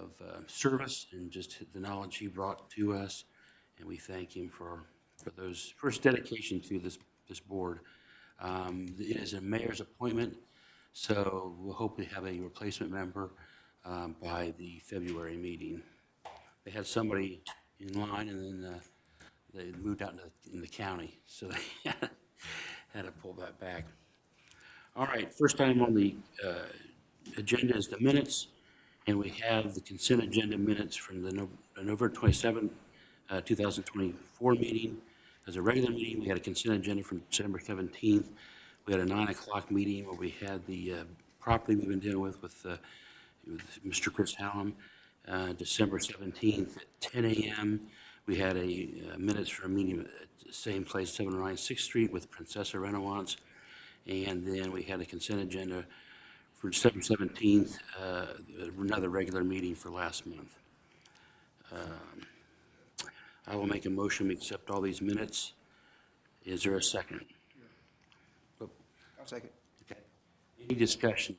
of service and just the knowledge he brought to us. And we thank him for those first dedication to this board. It is a mayor's appointment, so we'll hopefully have a replacement member by the February meeting. They had somebody in line, and then they moved out in the county, so they had to pull that back. All right, first item on the agenda is the minutes, and we have the consent agenda minutes from the November 27th, 2024 meeting. As a regular meeting, we had a consent agenda from December 17th. We had a 9 o'clock meeting where we had the property we've been dealing with Mr. Chris Hallam. December 17th at 10 a.m. We had a minutes for a meeting at the same place, 709 6th Street with Princessa Renaissance. And then we had a consent agenda for December 17th, another regular meeting for last month. I will make a motion to accept all these minutes. Is there a second? I'll second. Okay. Any discussion?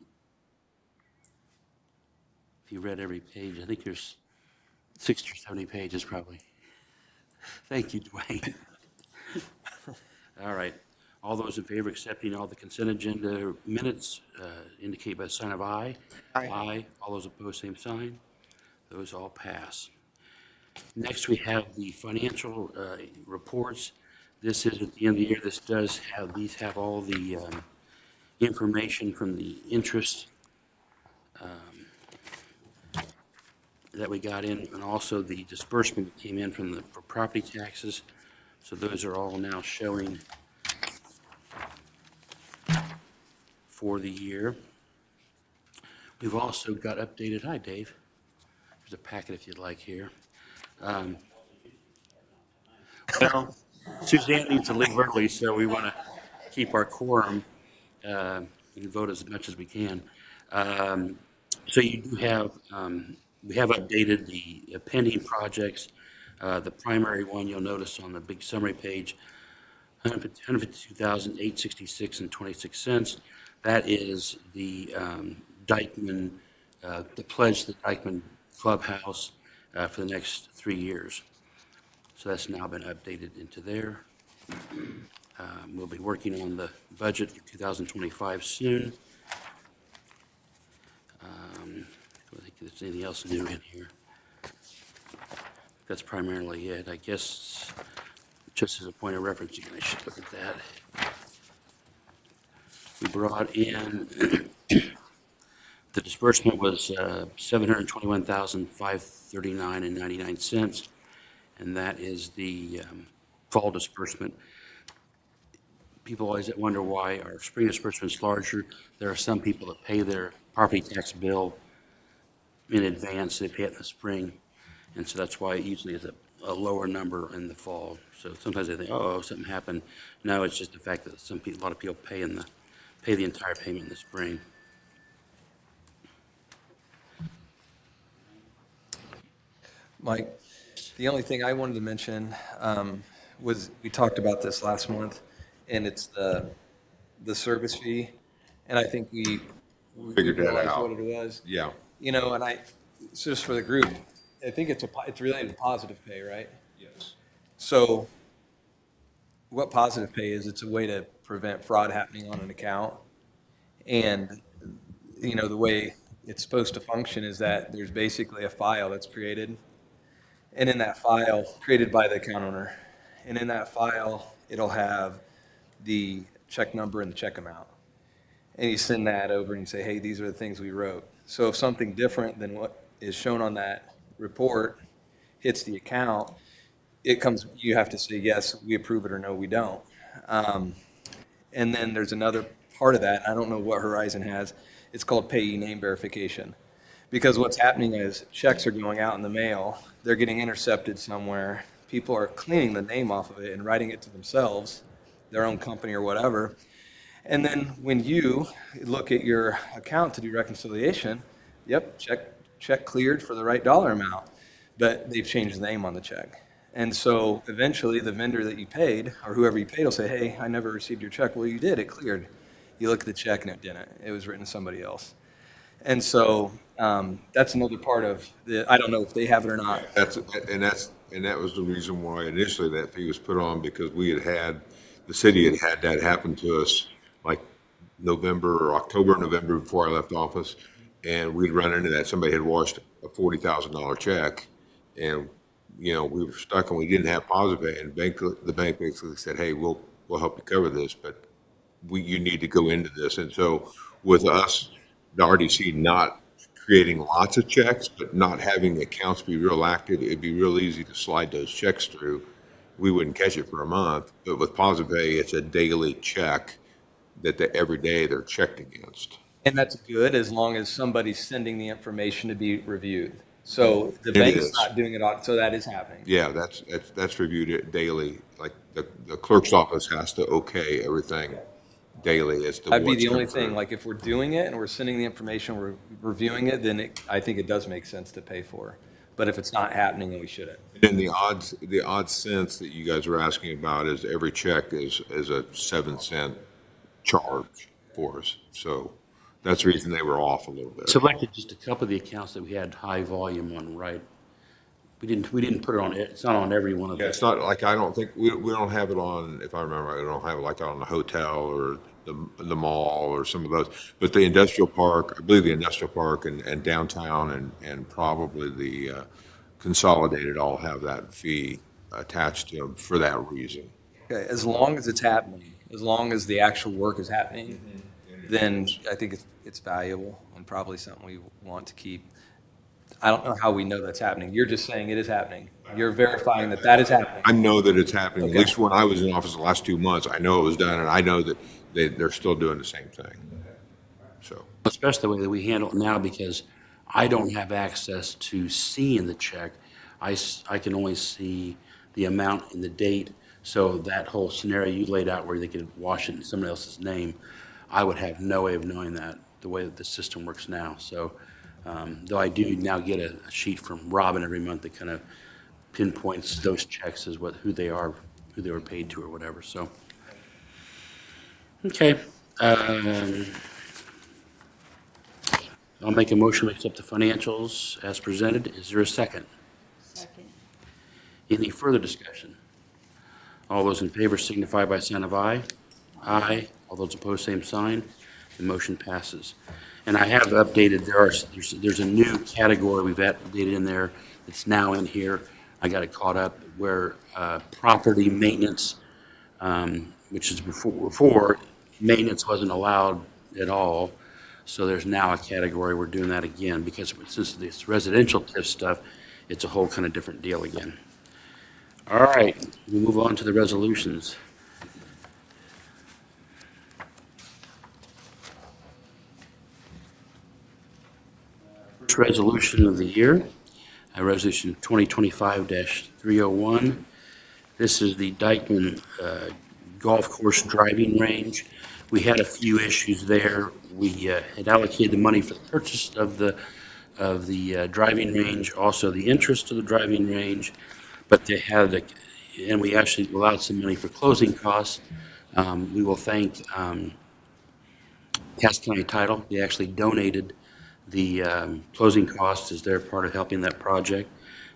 If you read every page, I think there's 60 or 70 pages probably. Thank you, Dwayne. All right. All those in favor of accepting all the consent agenda minutes indicate by a sign of aye. Aye. Aye. All those opposed, same sign. Those all pass. Next, we have the financial reports. This is at the end of the year. This does have, these have all the information from the interest that we got in, and also the disbursement that came in for property taxes. So those are all now showing for the year. We've also got updated, hi Dave, there's a packet if you'd like here. Well, Suzanne needs to leave early, so we want to keep our quorum and vote as much as we can. So you do have, we have updated the pending projects. The primary one you'll notice on the big summary page, $152,866 and 26 cents. That is the Dyckman, the pledge to the Dyckman Clubhouse for the next 3 years. So that's now been updated into there. We'll be working on the budget for 2025 soon. I think there's anything else new in here. That's primarily it. I guess, just as a point of reference, you guys should look at that. We brought in, the disbursement was $721,539.99, and that is the fall disbursement. People always wonder why our spring disbursement is larger. There are some people that pay their property tax bill in advance. They pay it in the spring, and so that's why it usually is a lower number in the fall. So sometimes they think, oh, something happened. No, it's just the fact that a lot of people pay the entire payment in the spring. Mike, the only thing I wanted to mention was we talked about this last month, and it's the service fee, and I think we Figured that realized out. what it was. Yeah. You know, and it's just for the group, I think it's related to positive pay, right? Yes. So what positive pay is, it's a way to prevent fraud happening on an account. And, you know, the way it's supposed to function is that there's basically a file that's created. And in that file, created by the account owner, and in that file, it'll have the check number and the check amount. And you send that over and you say, hey, these are the things we wrote. So if something different than what is shown on that report hits the account, you have to say, yes, we approve it, or no, we don't. And then there's another part of that. I don't know what Horizon has. It's called payee name verification. Because what's happening is checks are going out in the mail. They're getting intercepted somewhere. People are cleaning the name off of it and writing it to themselves, their own company or whatever. And then when you look at your account to do reconciliation, yep, check cleared for the right dollar amount, but they've changed the name on the check. And so eventually the vendor that you paid, or whoever you paid, will say, hey, I never received your check. Well, you did, it cleared. You look at the check and it didn't. It was written to somebody else. And so That's another part of I don't know if they have it or not. And that was the reason why initially that fee was put on, because the city had that happen to us like November or October, November before I left office. And we'd run into that. Somebody had washed a $40,000 check, and, we were stuck and we didn't have positive pay. And the bank basically said, hey, we'll help you cover this, but you need to go into this. And so with us, the RDC not creating lots of checks, but not having the accounts be real active, it'd be real easy to slide those checks through. We wouldn't catch it for a month, but with positive pay, it's a daily check that every day they're checked against. And that's good as long as somebody's sending the information to be reviewed. So the It bank's is. not doing it, so that is happening. Yeah, that's reviewed daily. Like the clerk's office has to okay everything daily as to That'd be what's the only come through. thing, like if we're doing it and we're sending the information, we're reviewing it, then I think it does make sense to pay for. But if it's not happening, then we shouldn't. And the odd cents that you guys were asking about is every check is a 7-cent charge for us. So that's the reason they were off a little bit. Selected just a couple of the accounts that we had high volume on, right? We didn't put it on, it's not on every one of Yeah, them. it's not like, I don't think, we don't have it on, if I remember, I don't have it like on the hotel or the mall or some of those. But the industrial park, I believe the industrial park and downtown and probably the consolidated all have that fee attached to them for that reason. Okay, as long as it's happening, as long as the actual work is happening, then I think it's valuable and probably something we want to keep. I don't know how we know that's happening. You're just saying it is happening. You're verifying that is happening. I know that it's happening, Okay. at least when I was in office the last 2 months, I know it was done, and I know that they're still doing the same thing. So, Especially the way that we handle it now, because I don't have access to seeing the check. I can only see the amount and the date. So that whole scenario you laid out where they could wash it in somebody else's name, I would have no way of knowing that, the way that the system works now. So, though I do now get a sheet from Robin every month that kind of pinpoints those checks as who they are, who they were paid to or whatever, so. Okay. I'll make a motion to accept the financials as presented. Is there a second? Second. Any further discussion? All those in favor signify by sign of aye. Aye. All those opposed, same sign. The motion passes. And I have updated, there's a new category we've updated in there that's now in here. I got it caught up where property maintenance, which is before maintenance wasn't allowed at all. So there's now a category, we're doing that again, because since this residential TIF stuff, it's a whole kind of different deal again. All right, we move on to the resolutions. First resolution of the year, Resolution 2025-301. This is the Dykeman Golf Course Driving Range. We had a few issues there. We had allocated the money for the purchase of the driving range, also the interest of the driving range, but they had, and we actually allowed some money for closing costs. We will thank Cass County Title. They actually donated the closing costs as their part of helping that project,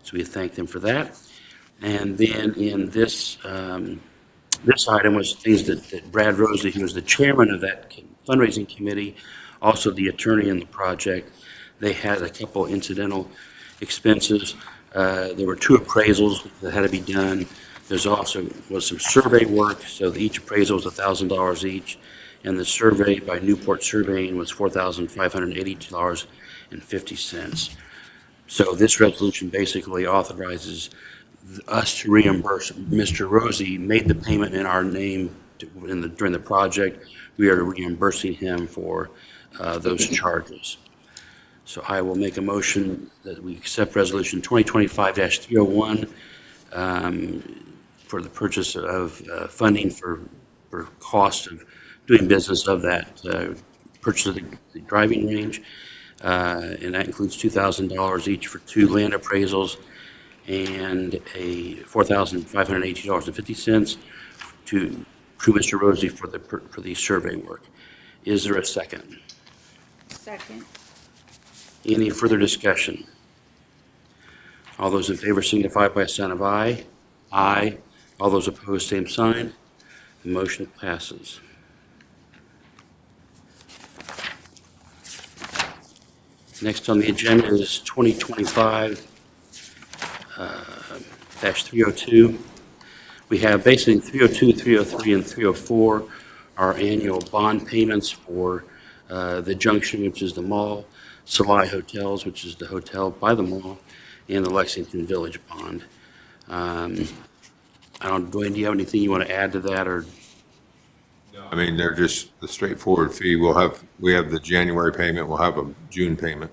so we thank them for that. And then in this item was things that Brad Rosie, who was the chairman of that fundraising committee, also the attorney in the project, they had a couple incidental expenses. There were 2 appraisals that had to be done. There's also was some survey work, so each appraisal was $1,000 each, and the survey by Newport Surveying was $4,582.50. So this resolution basically authorizes us to reimburse. Mr. Rosie made the payment in our name during the project. We are reimbursing him for those charges. So I will make a motion that we accept Resolution 2025-301 for the purchase of funding for cost of doing business of that purchase of the driving range. And that includes $2,000 each for 2 land appraisals and a $4,580.50 to Mr. Rosie for the survey work. Is there a second? Second. Any further discussion? All those in favor signify by a sign of aye. Aye. All those opposed, same sign. The motion passes. Next on the agenda is 2025-302. We have basically 302, 303, and 304 are annual bond payments for the Junction, which is the mall, Salai Hotels, which is the hotel by the mall, and the Lexington Village bond. I don't, Dwayne, do you have anything you want to add to that, or? I mean, they're just the straightforward fee. We have the January payment, we'll have a June payment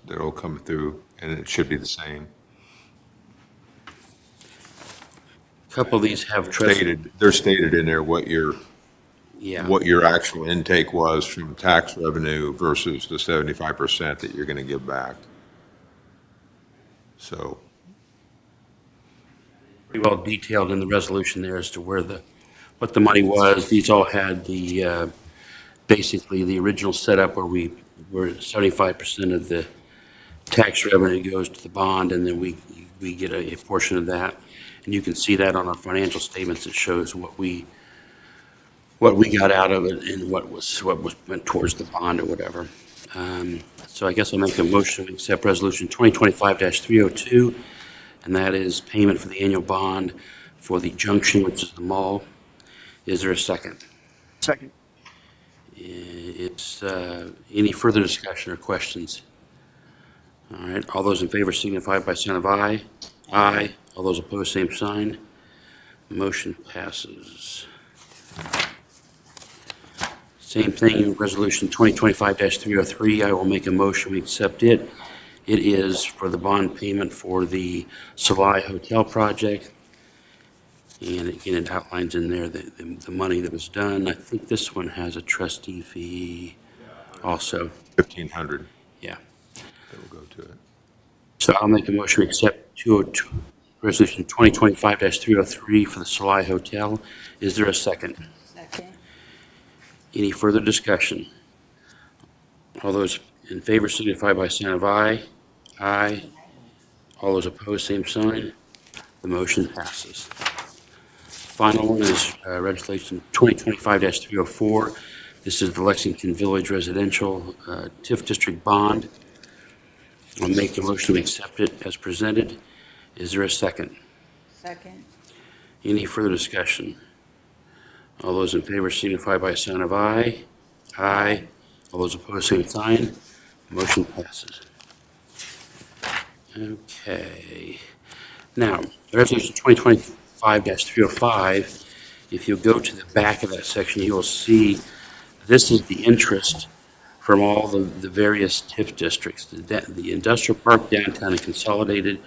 that'll come through, and it should be the same. A couple of these have trust. They're stated in there what Yeah. your actual intake was from tax revenue versus the 75% that you're going to give back. So, Pretty well detailed in the resolution there as to what the money was. These all had basically the original setup where 75% of the tax revenue goes to the bond, and then we get a portion of that. And you can see that on our financial statements. It shows what we got out of it and what went towards the bond or whatever. So I guess I'll make a motion to accept Resolution 2025-302, and that is payment for the annual bond for the Junction, which is the mall. Is there a second? Second. It's, any further discussion or questions? All right, all those in favor signify by sign of aye. Aye. All those opposed, same sign. Motion passes. Same thing, Resolution 2025-303, I will make a motion, we accept it. It is for the bond payment for the Salai Hotel project. And again, it outlines in there the money that was done. I think this one has a trustee fee also. 1,500 Yeah. that will go to it. So I'll make a motion to accept Resolution 2025-303 for the Salai Hotel. Is there a second? Second. Any further discussion? All those in favor signify by sign of aye. Aye. All those opposed, same sign. The motion passes. Final one is Resolution 2025-304. This is the Lexington Village Residential TIF District Bond. I'll make a motion to accept it as presented. Is there a second? Second. Any further discussion? All those in favor signify by a sign of aye. Aye. All those opposed, same sign. Motion passes. Okay. Now, Resolution 2025-305, if you go to the back of that section, you will see this is the interest from all the various TIF districts, the industrial park, downtown, and consolidated.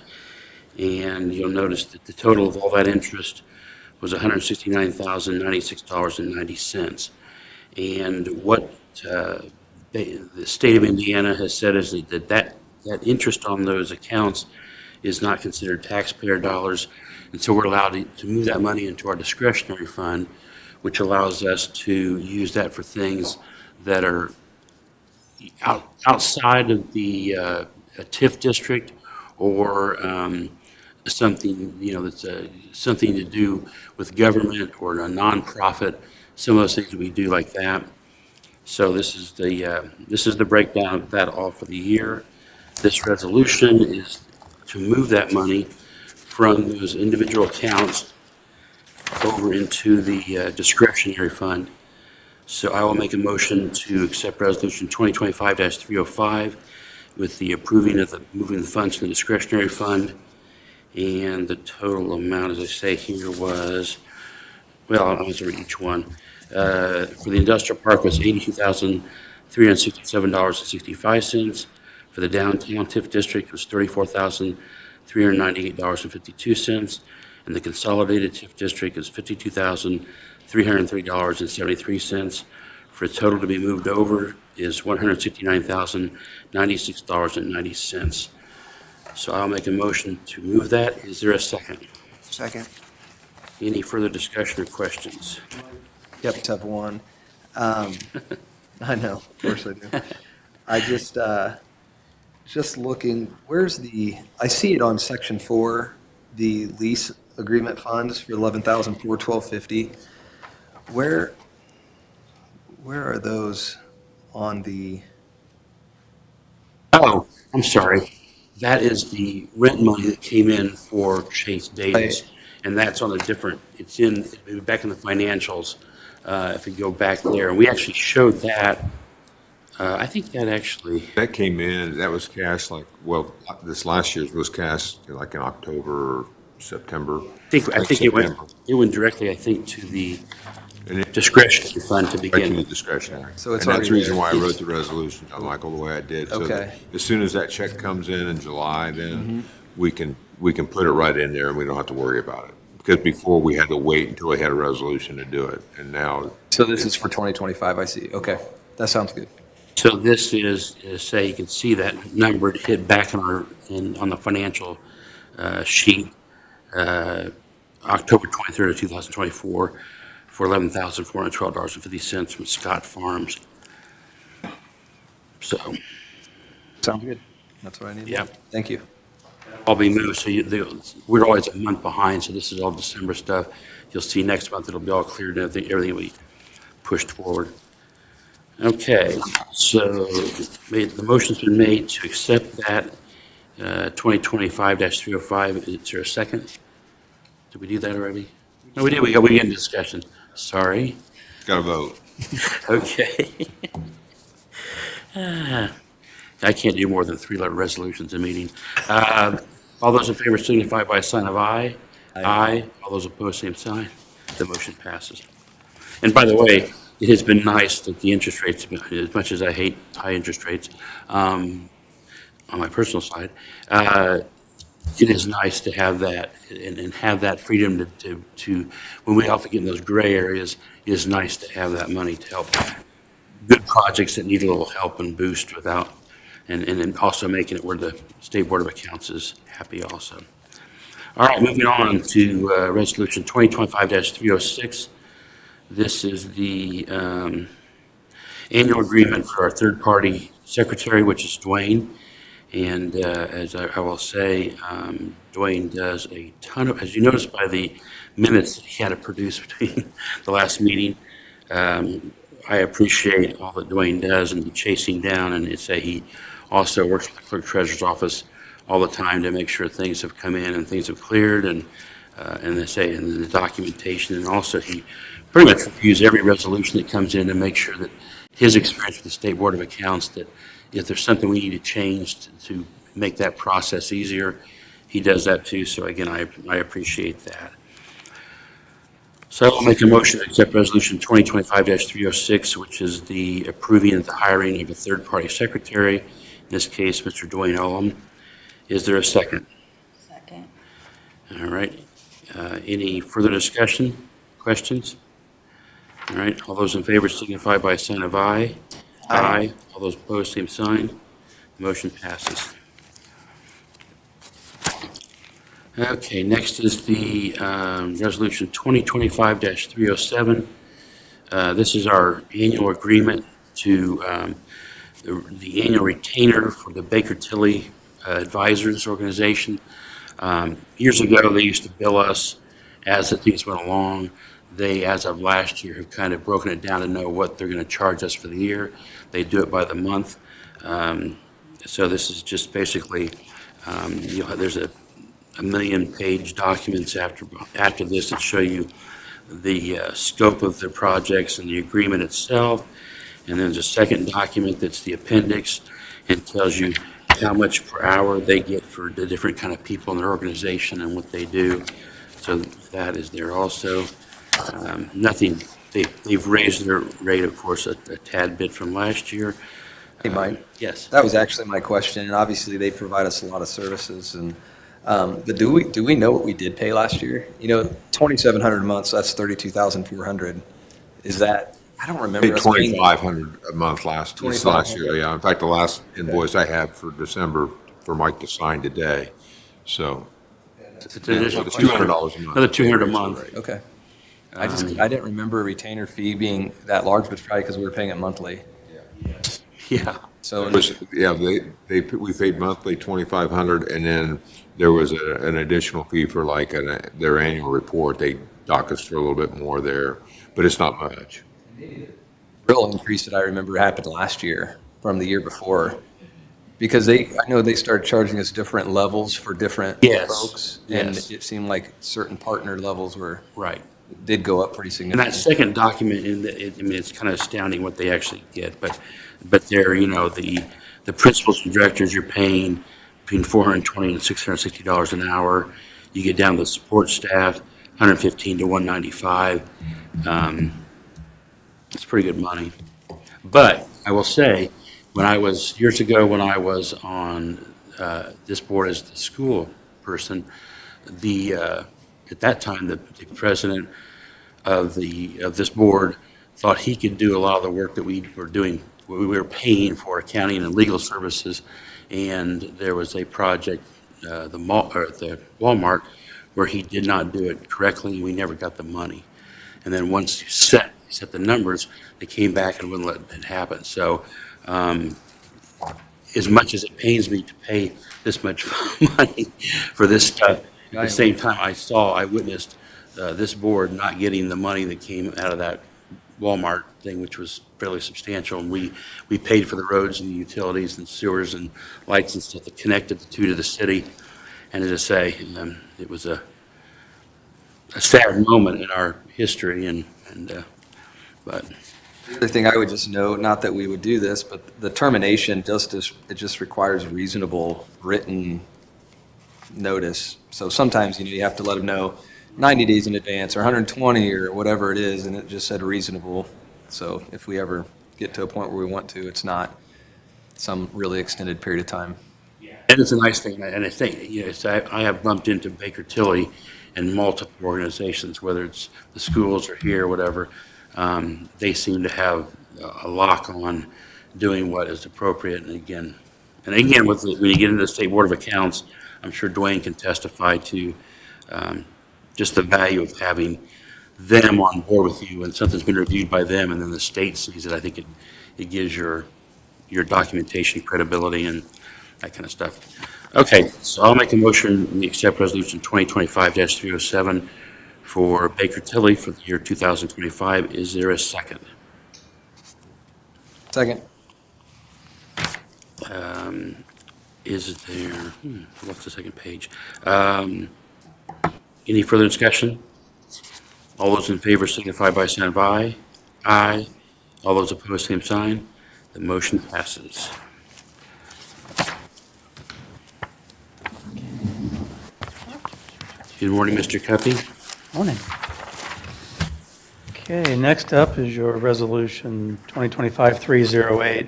And you'll notice that the total of all that interest was $169,096.90. And what the state of Indiana has said is that interest on those accounts is not considered taxpayer dollars. And so we're allowed to move that money into our discretionary fund, which allows us to use that for things that are outside of the TIF district, or something, that's something to do with government or a nonprofit, some of those things we do like that. So this is the breakdown of that all for the year. This resolution is to move that money from those individual accounts over into the discretionary fund. So I will make a motion to accept Resolution 2025-305 with the approving of moving the funds to the discretionary fund. And the total amount, as I say here, was, well, I'll answer each one. For the industrial park was $82,367.65. For the downtown TIF district was $34,398.52. And the consolidated TIF district is $52,303.73. For a total to be moved over is $169,096.90. So I'll make a motion to move that. Is there a second? Second. Any further discussion or questions? Yep, just have one. I know, of course I do. I just, just looking, I see it on section 4, the lease agreement funds for 11,412.50. Where are those on the, Oh, I'm sorry. That is the rent money that came in for Chase Davis. And that's on a different, it's back in the financials, if you go back there. And we actually showed that. I think that actually, That came in, that was cashed this last year's was cashed like in October or September. I think it September. went directly, I think, to the And it- discretionary fund to Right to begin the with. discretionary. So it's And that's the already reason there. why I wrote the resolution, John Michael, the way I did. So that Okay. as soon as that check comes in July, then we can put it right in there and we don't have to worry about it. Because before we had to wait until we had a resolution to do it. And now, so this is for 2025, I see. Okay, that sounds good. So this is, say, you can see that number hit back on the financial sheet, October 23rd of 2024, for $11,412.50 from Scott Farms. So, Sounds good. That's what I need. Yeah. Thank you. all be moved, so we're always a month behind, so this is all December stuff. You'll see next month, it'll be all cleared and everything will be pushed forward. Okay, so the motion's been made to accept that 2025-305. Is there a second? Did we do that already? No, we did. We get into discussion. Sorry. got to vote. Okay. I can't do more than 3 resolutions a meeting. All those in favor signify by a sign of aye. Aye. All those opposed, same sign. The motion passes. And by the way, it has been nice that the interest rates, as much as I hate high interest rates, on my personal side, it is nice to have that and have that freedom to, when we often get in those gray areas, it is nice to have that money to help good projects that need a little help and boost without, and then also making it where the State Board of Accounts is happy also. All right, moving on to Resolution 2025-306. This is the annual agreement for our third-party secretary, which is Dwayne. And as I will say, Dwayne does a ton of, as you noticed by the minutes that he had to produce between the last meeting, I appreciate all that Dwayne does and the chasing down, and say he also works with the clerk treasurer's office all the time to make sure things have come in and things have cleared, and they say in the documentation, and also he pretty much reviews every resolution that comes in to make sure that his experience with the State Board of Accounts, that if there's something we need to change to make that process easier, he does that too. So again, I appreciate that. So I'll make a motion to accept Resolution 2025-306, which is the approving of the hiring of a third-party secretary, in this case, Mr. Dwayne Olam. Is there a second? Second. All right. Any further discussion, questions? All right, all those in favor signify by a sign of aye. Aye. All those opposed, same sign. Motion passes. Okay, next is the Resolution 2025-307. This is our annual agreement to the annual retainer for the Baker Tilly Advisors Organization. Years ago, they used to bill us as the things went along. They, as of last year, have kind of broken it down to know what they're going to charge us for the year. They do it by the month. So this is just basically, there's a million-page documents after this that show you the scope of the projects and the agreement itself. And then there's a second document that's the appendix, and tells you how much per hour they get for the different kind of people in their organization and what they do. So that is there also. Nothing, they've raised their rate, of course, a tad bit from last year. Hey, Mike. Yes. That was actually my question, and obviously they provide us a lot of services, and, but do we know what we did pay last year? You know, 2,700 a month, so that's 32,400. Is that, I don't remember Paid us paying. 2,500 a month last year, 2,500. yeah. In fact, the last invoice I have for December for Mike to sign today, so. It's an additional It's $200 a month. Another $200 a month. Okay. I didn't remember a retainer fee being that large, but it's probably because we were paying it monthly. Yeah. So, It was, yeah, we paid monthly 2,500, and then there was an additional fee for like their annual report. They dock us for a little bit more there, but it's not much. real increase that I remember happened last year from the year before. Because I know they started charging us different levels for different Yes, folks. And yes. it seemed like certain partner levels Right. did go up pretty And significantly. that second document, I mean, it's kind of astounding what they actually get, but they're, the principals and directors, you're paying between $420 and $660 an hour. You get down to the support staff, $115 to $195. It's pretty good money. But I will say, years ago, when I was on this board as the school person, at that time, the president of this board thought he could do a lot of the work that we were doing, we were paying for accounting and legal services. And there was a project, the Walmart, where he did not do it correctly, and we never got the money. And then once you set the numbers, they came back and wouldn't let it happen. So, as much as it pains me to pay this much money for this stuff, at the same time, I witnessed this board not getting the money that came out of that Walmart thing, which was fairly substantial. And we paid for the roads and the utilities and sewers and lights and stuff that connected the two to the city. And as I say, it was a sad moment in our history, but The other thing I would just note, not that we would do this, but the termination it just requires reasonable written notice. So sometimes, you have to let them know 90 days in advance or 120 or whatever it is, and it just said reasonable. So if we ever get to a point where we want to, it's not some really extended period of time. and it's a nice thing. And I think, I have bumped into Baker Tilly in multiple organizations, whether it's the schools or here or whatever. They seem to have a lock on doing what is appropriate. And again, when you get into the State Board of Accounts, I'm sure Dwayne can testify to just the value of having them on board with you, and something's been reviewed by them, and then the state sees it. I think it gives your documentation credibility and that kind of stuff. Okay, so I'll make a motion, we accept Resolution 2025-307 for Baker Tilly for the year 2025. Is there a second? Second. Is there, what's the second page? Any further discussion? All those in favor signify by saying aye. Aye. All those opposed, same sign. The motion passes. Good morning, Mr. Cuppy. Morning. Okay, next up is your resolution 2025-308.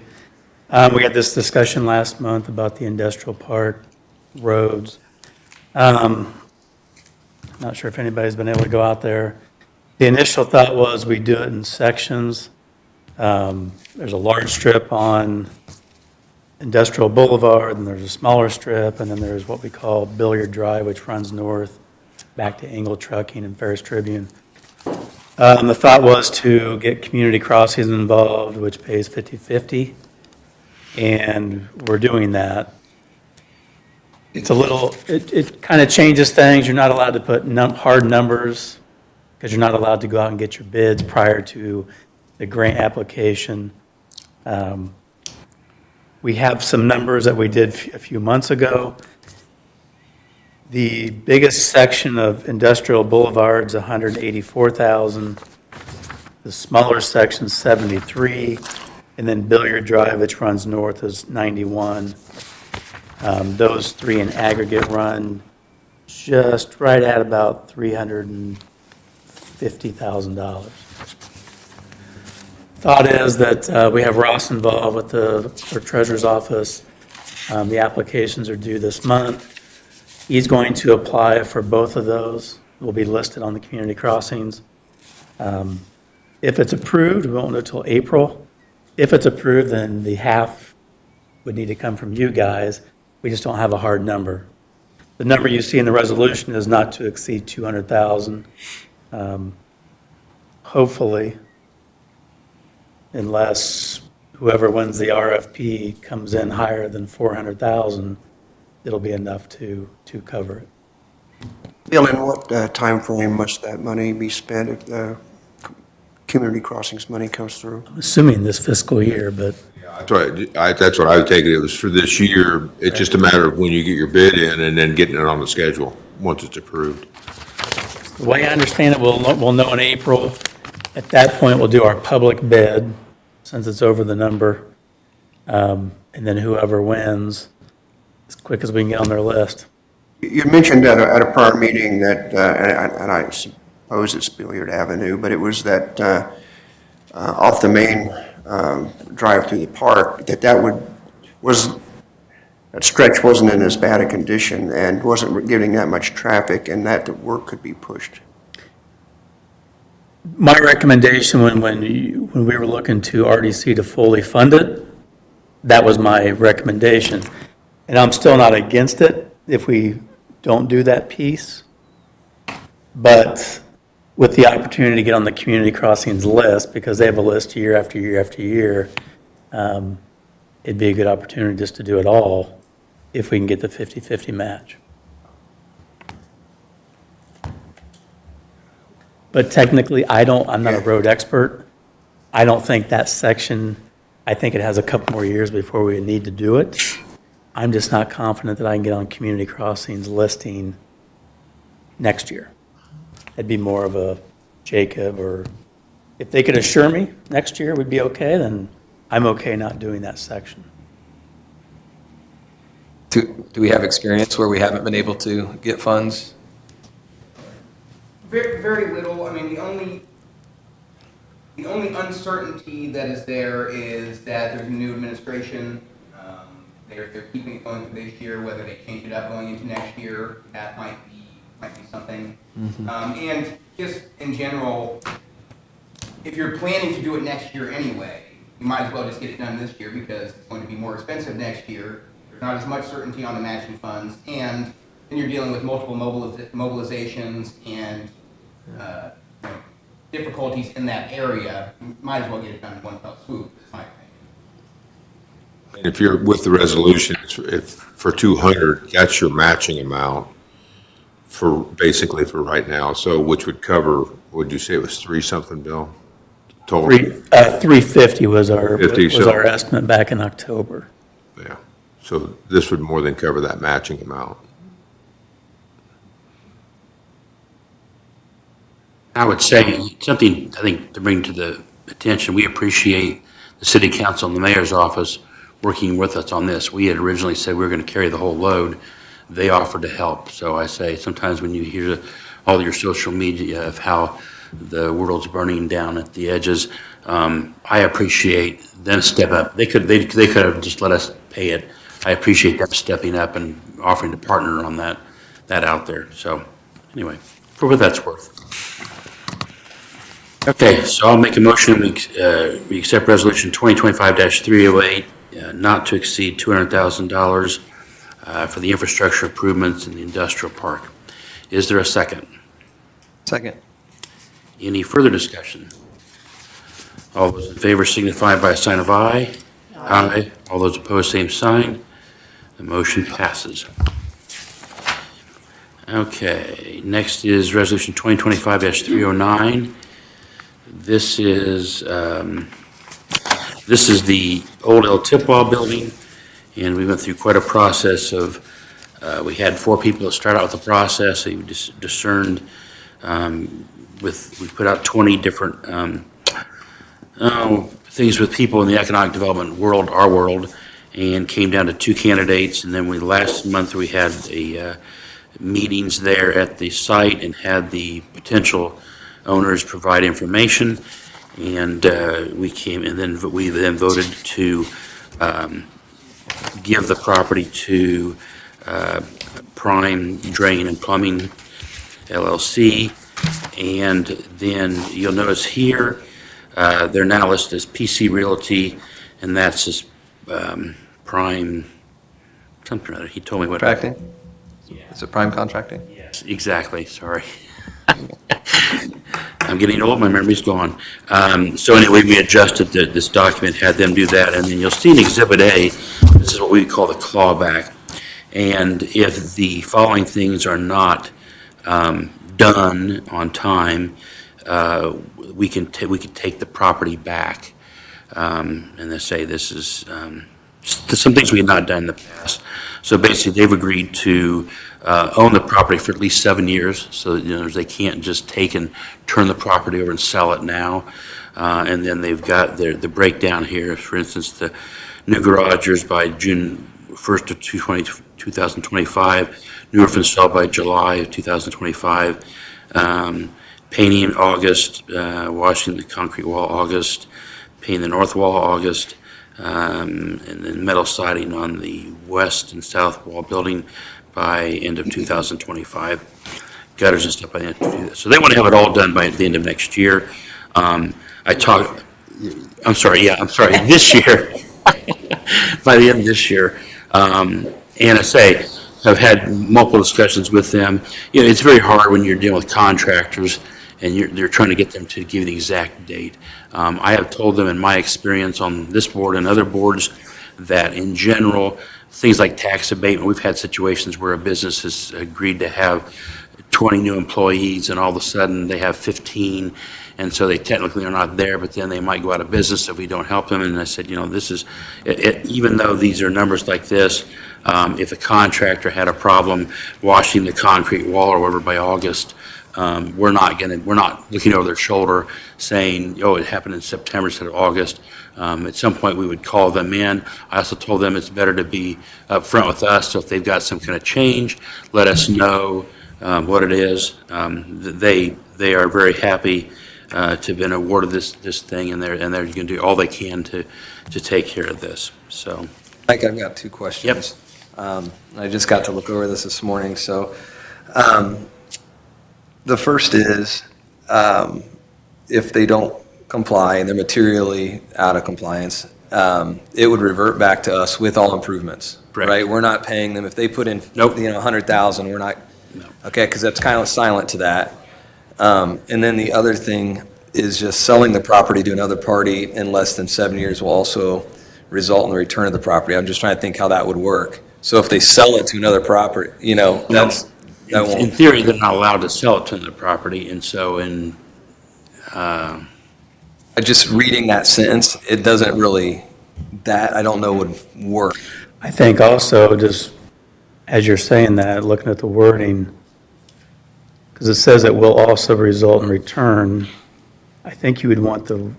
We had this discussion last month about the industrial park roads. Not sure if anybody's been able to go out there. The initial thought was we do it in sections. There's a large strip on Industrial Boulevard, and there's a smaller strip, and then there's what we call Billiard Drive, which runs north back to Engle Trucking and Ferris Tribune. The thought was to get Community Crossings involved, which pays 50/50, and we're doing that. It's it kind of changes things. You're not allowed to put hard numbers because you're not allowed to go out and get your bids prior to the grant application. We have some numbers that we did a few months ago. The biggest section of Industrial Boulevard's 184,000. The smaller section 73, and then Billiard Drive, which runs north, is 91. Those three in aggregate run just right at about $350,000. Thought is that we have Ross involved with the treasurer's office. The applications are due this month. He's going to apply for both of those. Will be listed on the Community Crossings. If it's approved, we won't know till April. If it's approved, then the half would need to come from you guys. We just don't have a hard number. The number you see in the resolution is not to exceed 200,000. Hopefully, unless whoever wins the RFP comes in higher than 400,000, it'll be enough to cover it. Bill, in what timeframe must that money be spent if the community crossings money comes through? I'm assuming this fiscal year, but That's what I would take it. It was for this year. It's just a matter of when you get your bid in and then getting it on the schedule, once it's approved. the way I understand it, we'll know in April. At that point, we'll do our public bid, since it's over the number. And then whoever wins, as quick as we can get on their list. You mentioned at a prior meeting that, and I suppose it's Billiard Avenue, but it was that off the main drive through the park, that stretch wasn't in as bad a condition and wasn't getting that much traffic, and that the work could be pushed. My recommendation when we were looking to RDC to fully fund it, that was my recommendation. And I'm still not against it if we don't do that piece. But with the opportunity to get on the community crossings list, because they have a list year after year after year, it'd be a good opportunity just to do it all if we can get the 50-50 match. But technically, I'm not a road expert. I don't think that section, I think it has a couple more years before we need to do it. I'm just not confident that I can get on community crossings listing next year. It'd be more of a Jacob, or if they could assure me next year we'd be okay, then I'm okay not doing that section. Do we have experience where we haven't been able to get funds? Very, very little. I mean, the only uncertainty that is there is that there's a new administration. They're keeping it going for this year. Whether they change it up going into next year, that might be something. And just in general, if you're planning to do it next year anyway, you might as well just get it done this year, because it's going to be more expensive next year. There's not as much certainty on the matching funds, and then you're dealing with multiple mobilizations and difficulties in that area. You might as well get it done in one fell swoop, is my opinion. And if you're with the resolution, if for 200, that's your matching amount basically for right now. So which would cover, would you say it was 3-something, Bill? Total? 350 was our 50, was so- our estimate back in October. Yeah. So this would more than cover that matching amount. I would say something, I think, to bring to the attention, we appreciate the city council and the mayor's office working with us on this. We had originally said we were going to carry the whole load. They offered to help. So I say, sometimes when you hear all your social media of how the world's burning down at the edges, I appreciate them step up. They could have just let us pay it. I appreciate them stepping up and offering to partner on that out there. So anyway, for what that's worth. Okay, so I'll make a motion, we accept resolution 2025-308, not to exceed $200,000 for the infrastructure improvements in the industrial park. Is there a second? Second. Any further discussion? All those in favor signify by a sign of aye. Aye. All those opposed, same sign. The motion passes. Okay, next is resolution 2025-309. This is the old El Tipwa building, and we went through quite a process of, we had 4 people that start out with the process, so we discerned, we put out 20 different things with people in the economic development world, our world, and came down to 2 candidates, and then last month we had meetings there at the site and had the potential owners provide information, and we then voted to give the property to Prime Drain and Plumbing LLC, and then you'll notice here they're now listed as PC Realty, and that's just Prime something or other. He told me what. Contracting? Is it prime contracting? Yes, exactly, sorry. I'm getting old, my memory's gone. So anyway, we adjusted this document, had them do that, and then you'll see in Exhibit A, this is what we call the clawback. And if the following things are not done on time, we can take the property back. And they say this is some things we had not done in the past. So basically, they've agreed to own the property for at least 7 years, so they can't just take and turn the property over and sell it now. And then they've got the breakdown here. For instance, the new garagers by June 1st of 2025, new roof installed by July of 2025, painting in August, washing the concrete wall August, painting the north wall August, and then metal siding on the west and south wall building by end of 2025. Gutters and stuff by the end of 2025. So they want to have it all done by the end of next year. This year. By the end of this year. And I say, I've had multiple discussions with them. It's very hard when you're dealing with contractors and they're trying to get them to give the exact date. I have told them in my experience on this board and other boards that in general, things like tax abatement, we've had situations where a business has agreed to have 20 new employees and all of a sudden they have 15, and so they technically are not there, but then they might go out of business if we don't help them. And I said, this is, even though these are numbers like this, if a contractor had a problem washing the concrete wall or whatever by August, we're not looking over their shoulder saying, it happened in September instead of August. At some point, we would call them in. I also told them it's better to be upfront with us, so if they've got some kind of change, let us know what it is. They are very happy to have been awarded this thing, and they're going to do all they can to take care of this. So, Mike, I've got two questions. I just got to look over this morning, so the first is, if they don't comply and they're materially out of compliance, it would revert back to us with all improvements, Correct. right? We're not paying them. If they put in, Nope. 100,000, we're not, No. okay, because that's kind of silent to that. And then the other thing is just selling the property to another party in less than 7 years will also result in the return of the property. I'm just trying to think how that would work. So if they sell it to another property, that in won't. theory, they're not allowed to sell it to the property, and so Just reading that sentence, it doesn't really, I don't know would work. I think also, just as you're saying that, looking at the wording, because it says it will also result in return, I think you would want the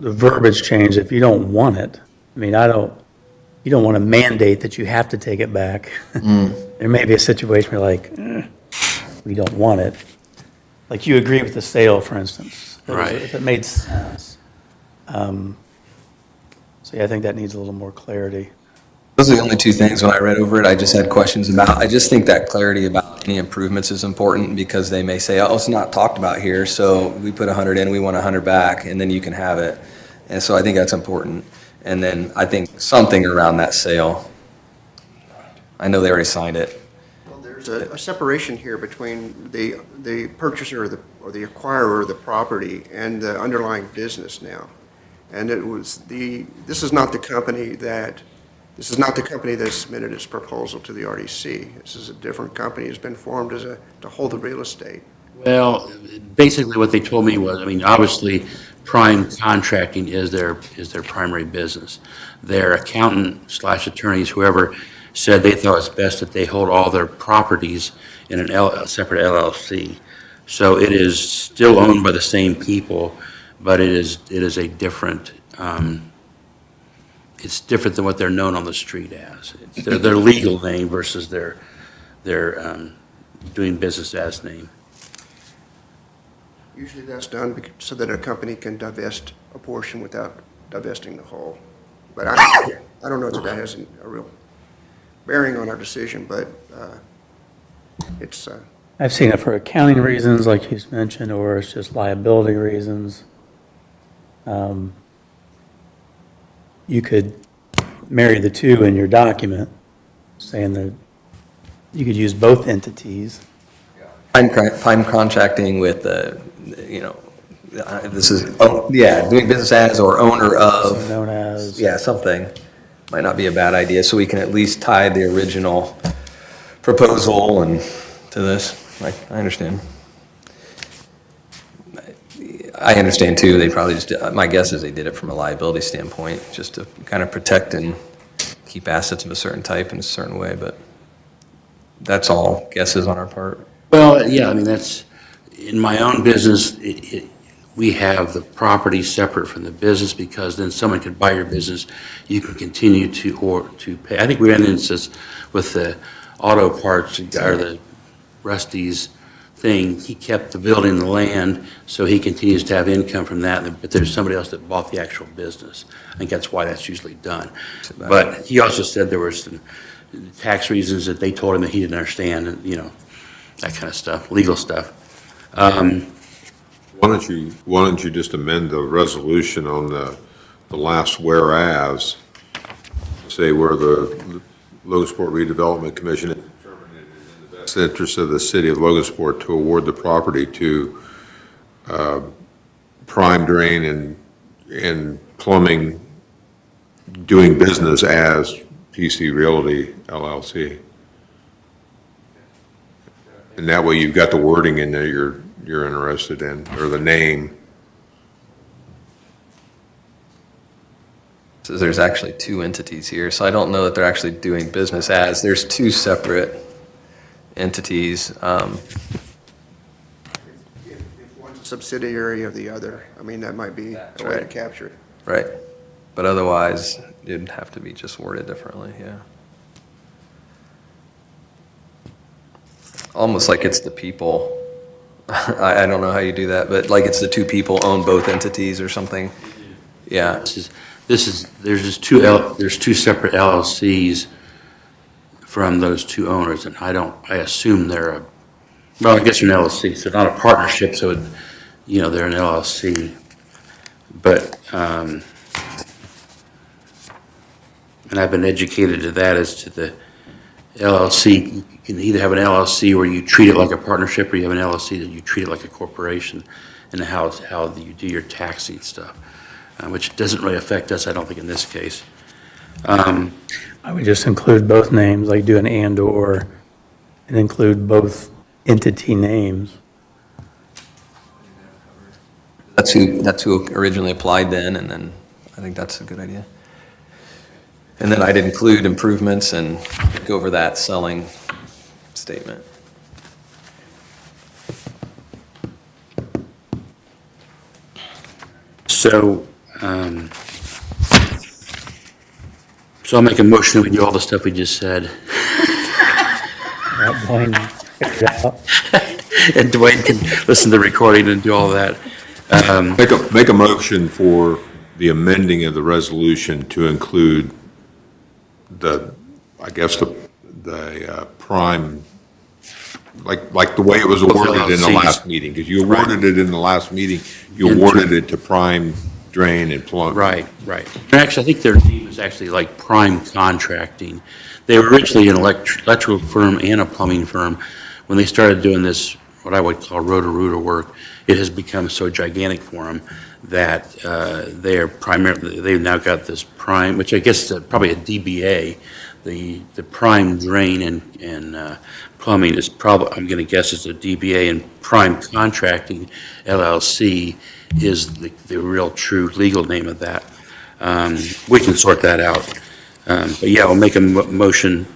verbiage changed if you don't want it. I mean, you don't want to mandate that you have to take it back. There may be a situation where like, we don't want it. Like you agree with the sale, for instance. Right. If it made sense. So yeah, I think that needs a little more clarity. Those are the only two things when I read over it I just had questions about. I just think that clarity about any improvements is important because they may say, it's not talked about here, so we put 100 in, we want 100 back, and then you can have it. And so I think that's important. And then I think something around that sale. I know they already signed it. Well, there's a separation here between the purchaser or the acquirer of the property and the underlying business now. And this is not the company that submitted its proposal to the RDC. This is a different company. It's been formed to hold the real estate. well, basically what they told me was, obviously, Prime Contracting is their primary business. Their accountant/attorneys, whoever, said they thought it's best that they hold all their properties in a separate LLC. So it is still owned by the same people, but it is a different, it's different than what they're known on the street as. It's their legal name versus their doing business as name. Usually that's done so that a company can divest a portion without divesting the whole. But I don't know if that has a real bearing on our decision, but it's, I've seen it for accounting reasons, like you mentioned, or it's just liability reasons. You could marry the two in your document, saying that you could use both entities. Prime contracting with this is, oh, yeah, doing business as or owner of, Known as. yeah, something. Might not be a bad idea, so we can at least tie the original proposal and to this. I understand. I understand too, they probably just, my guess is they did it from a liability standpoint, just to kind of protect and keep assets of a certain type in a certain way, but that's all guesses on our part. Well, yeah, I mean, that's, in my own business, we have the property separate from the business because then someone could buy your business, you can continue to pay. I think we ran into this with the auto parts, or the Rusty's thing. He kept the building and the land, so he continues to have income from that, but there's somebody else that bought the actual business. I think that's why that's usually done. But he also said there were some tax reasons that they told him that he didn't understand, and, you know, that kind of stuff, legal stuff. Why don't you just amend the resolution on the last whereas, say where the Logansport Redevelopment Commission has determined it is in the best interest of the city of Logansport to award the property to Prime Drain and Plumbing doing business as PC Realty LLC. And that way you've got the wording in there you're interested in, or the name. So there's actually two entities here, so I don't know that they're actually doing business as, there's two separate entities. If one's a subsidiary of the other, I mean, that might be a way to right. capture it. Right, but otherwise, it'd have to be just worded differently, yeah. Almost like it's the people. I don't know how you do that, but like it's the two people own both entities or something. Yeah, There's two separate LLCs from those two owners, and I assume they're I guess they're an LLC, so they're not a partnership, so, they're an LLC. But, and I've been educated to that as to the LLC. You can either have an LLC where you treat it like a partnership, or you have an LLC that you treat it like a corporation, and how you do your taxing stuff, which doesn't really affect us, I don't think, in this case. I would just include both names, like do an and/or, and include both entity names. that's who originally applied then, and then I think that's a good idea. And then I'd include improvements and go over that selling statement. So I'll make a motion that we do all the stuff we just said. That Dwayne figured out. And Dwayne can listen to the recording and do all that. Make a motion for the amending of the resolution to include the prime, like the way it was awarded in the LLCs. last meeting, because you awarded it in the last meeting, you awarded it to Prime Drain and Plumb. Right. And actually, I think their name is actually like Prime Contracting. They were originally an electrical firm and a plumbing firm. When they started doing this, what I would call roto-rooter work, it has become so gigantic for them that they've now got this Prime, which I guess is probably a DBA. The Prime Drain and Plumbing is probably, I'm going to guess it's a DBA, and Prime Contracting LLC is the real true legal name of that. We can sort that out. But yeah, I'll make a motion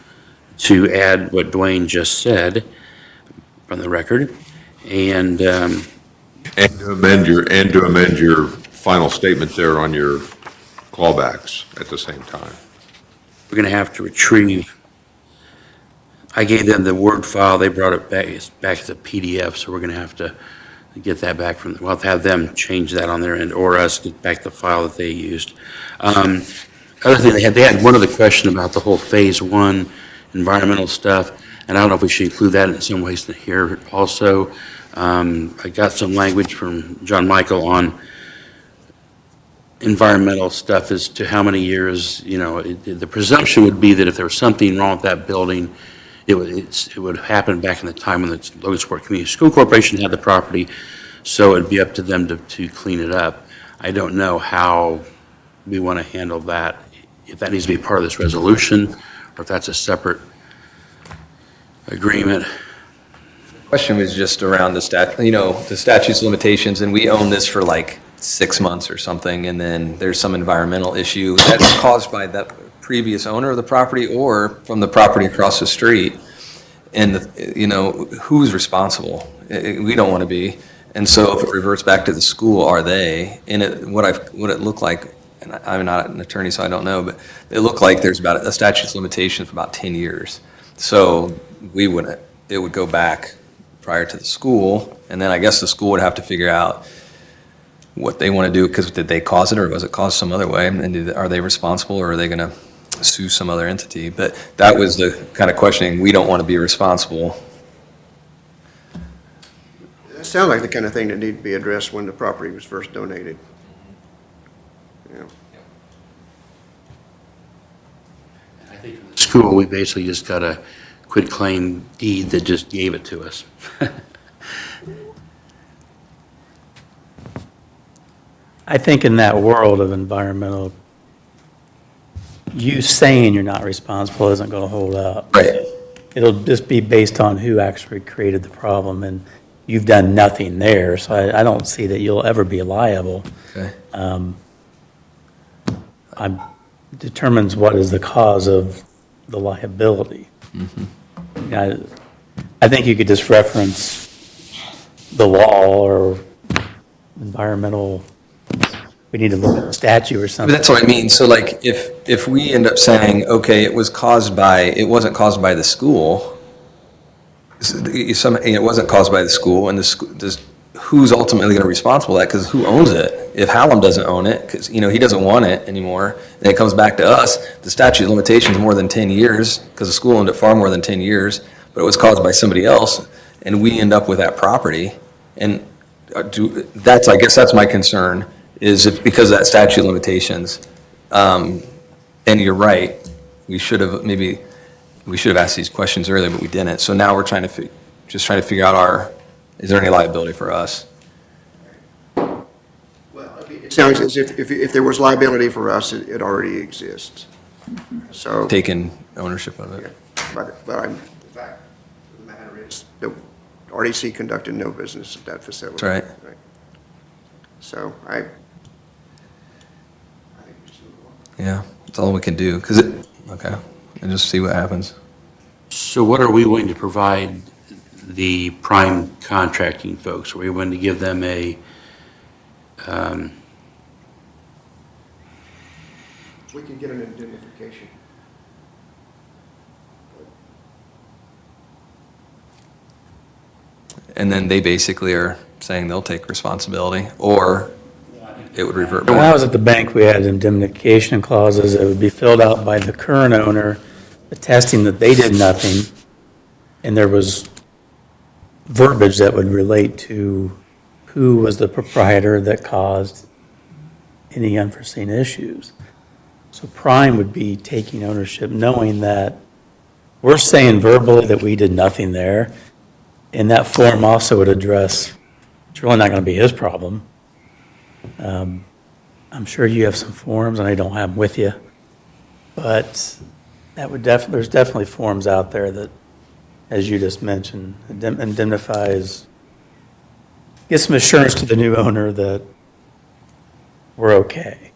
to add what Dwayne just said from the record, and To amend your final statement there on your clawbacks at the same time. we're going to have to retrieve. I gave them the Word file, they brought it back as a PDF, so we're going to have to get that back from, we'll have to have them change that on their end, or us get back the file that they used. Other thing, they had one other question about the whole Phase 1 environmental stuff, and I don't know if we should include that in some ways here also. I got some language from John Michael on environmental stuff as to how many years, the presumption would be that if there was something wrong with that building, it would happen back in the time when the Logansport Community School Corporation had the property, So it'd be up to them to clean it up. I don't know how we want to handle that, if that needs to be part of this resolution, or if that's a separate agreement. Question was just around the the statutes of limitations, and we own this for like 6 months or something, and then there's some environmental issue that's caused by the previous owner of the property or from the property across the street. And, who's responsible? We don't want to be. And so if it reverts back to the school, are they? And what it looked like, and I'm not an attorney, so I don't know, but it looked like there's about a statute of limitations for about 10 years. So it would go back prior to the school, and then I guess the school would have to figure out what they want to do, because did they cause it, or was it caused some other way? And are they responsible, or are they going to sue some other entity? But that was the kind of questioning. We don't want to be responsible. It sounds like the kind of thing that needed to be addressed when the property was first donated. Yeah. I think for the school, we basically just got a quitclaim deed that just gave it to us. I think in that world of environmental, you saying you're not responsible isn't going to hold up. Right. It'll just be based on who actually created the problem, and you've done nothing there, so I don't see that you'll ever be liable. Okay. Determines what is the cause of the liability. I think you could just reference the law or environmental, we need to look at the statute or But something. that's what I mean. So like, if we end up saying, okay, it wasn't caused by the school, it wasn't caused by the school, and who's ultimately going to be responsible for that? Because who owns it? If Hallam doesn't own it, because, he doesn't want it anymore, and it comes back to us, the statute of limitations is more than 10 years, because the school owned it far more than 10 years, but it was caused by somebody else, and we end up with that property. And I guess that's my concern, is if, because of that statute of limitations, and you're right, we should have asked these questions earlier, but we didn't. So now we're trying to figure out is there any liability for us? Well, it sounds as if there was liability for us, it already exists. So. Taking ownership of it? But the fact of the matter is, the RDC conducted no business at that facility. That's right. So I think we just move on. Yeah, that's all we can do, okay, and just see what happens. So what are we willing to provide the prime contracting folks? Are we willing to give them We can get an indemnification. And then they basically are saying they'll take responsibility, or it would revert When I back. was at the bank, we had indemnification clauses that would be filled out by the current owner, attesting that they did nothing, and there was verbiage that would relate to who was the proprietor that caused any unforeseen issues. So Prime would be taking ownership, knowing that we're saying verbally that we did nothing there, and that form also would address, it's really not going to be his problem. I'm sure you have some forms, and I don't have them with you, but that would there's definitely forms out there that, as you just mentioned, indemnifies, gives some assurance to the new owner that we're okay.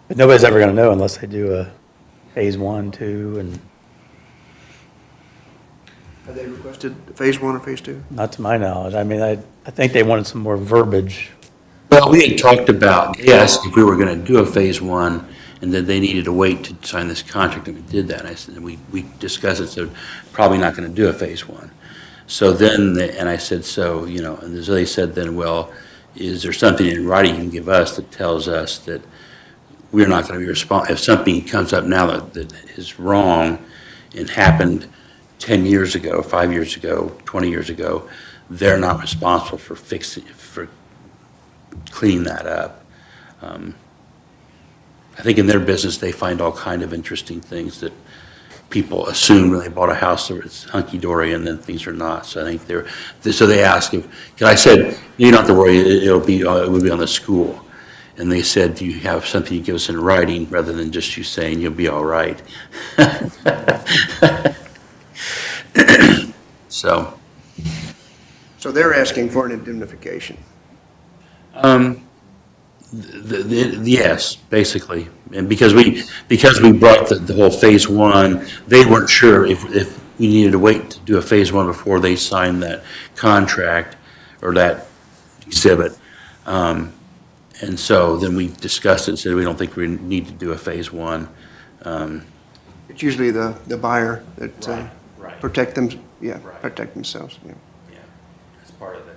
But nobody's ever going to know unless they do a phase 1, 2, and Have they requested phase 1 or phase 2? not to my knowledge. I mean, I think they wanted some more verbiage. well, we had talked about, they asked if we were going to do a phase 1, and then they needed to wait to sign this contract, and we did that. And I said, and we discussed it, so probably not going to do a phase 1. So then, and I said, so, and they said then, well, is there something in writing you can give us that tells us that we're not going to be responsible? If something comes up now that is wrong and happened 10 years ago, 5 years ago, 20 years ago, they're not responsible for cleaning that up. I think in their business, they find all kind of interesting things that people assume when they bought a house that it's hunky-dory and then things are not. So I think so they asked if, 'cause I said, you don't have to worry, it would be on the school. And they said, do you have something you give us in writing rather than just you saying you'll be all right? So, So they're asking for an indemnification. yes, basically. And because we brought the whole phase one, they weren't sure if we needed to wait to do a phase one before they signed that contract or that exhibit. And so then we discussed it and said, we don't think we need to do a phase one. It's usually the buyer that Right. protect them, yeah, Right. protect themselves, yeah. Yeah, that's part of the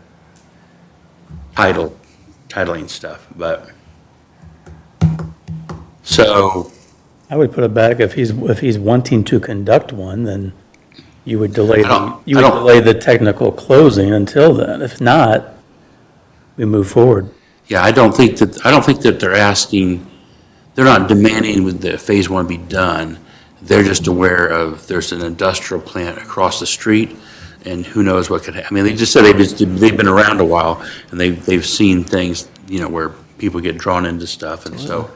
titling stuff, but. So, I would put it back, if he's wanting to conduct one, then you would delay the technical closing until then. If not, we move forward. yeah, I don't think that they're not demanding with the phase one be done. They're just aware of, there's an industrial plant across the street, and who knows what could happen. I mean, they just said they've been around a while, and they've seen things, where people get drawn into stuff, and so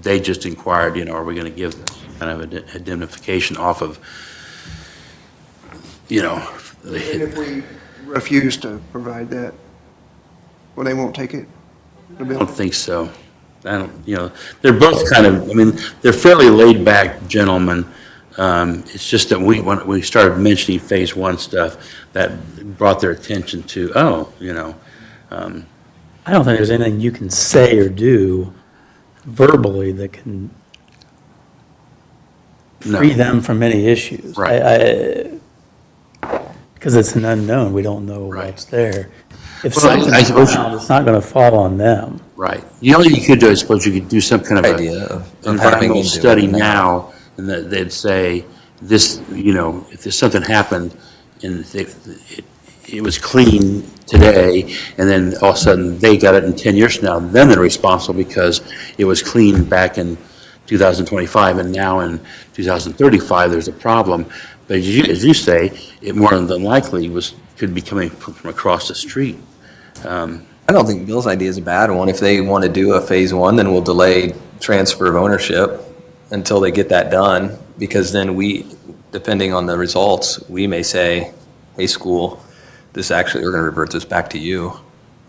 they just inquired, are we gonna give kind of a indemnification off of, And if we refuse to provide that, well, they won't take it? The I bill? don't think so. I don't, they're both kind of, they're fairly laid-back gentlemen. It's just that when we started mentioning phase one stuff, that brought their attention to, I don't think there's anything you can say or do verbally that can no. free them from any issues. Right. Because it's an unknown, we don't know Right. what's there. If Well, I something's suppose- found, it's not gonna fall on them. Right. The only thing you could do, I suppose, you could do some kind of Idea of having environmental him do study it. now, and that they'd say, this, if there's something happened, and it was clean today, and then all of a sudden they got it in 10 years from now, then they're responsible because it was clean back in 2025, and now in 2035, there's a problem. But as you say, it more than likely could be coming from across the street. I don't think Bill's idea is a bad one. If they want to do a phase one, then we'll delay transfer of ownership until they get that done, because then depending on the results, we may say, hey, school, we're going to revert this back to you,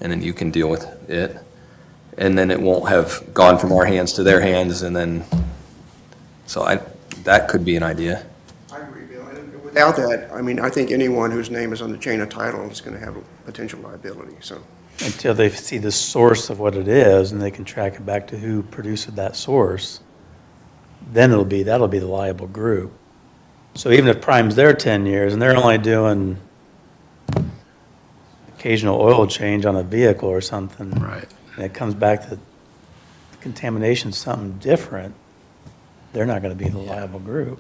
and then you can deal with it. And then it won't have gone from our hands to their hands, and then, that could be an idea. I agree, Bill. And without that, I think anyone whose name is on the chain of title is going to have a potential liability, so. Until they see the source of what it is and they can track it back to who produced that source, then that'll be the liable group. So even if Prime's there 10 years and they're only doing occasional oil change on a vehicle or something. Right. And it comes back to contamination, something different, they're not gonna be the liable group.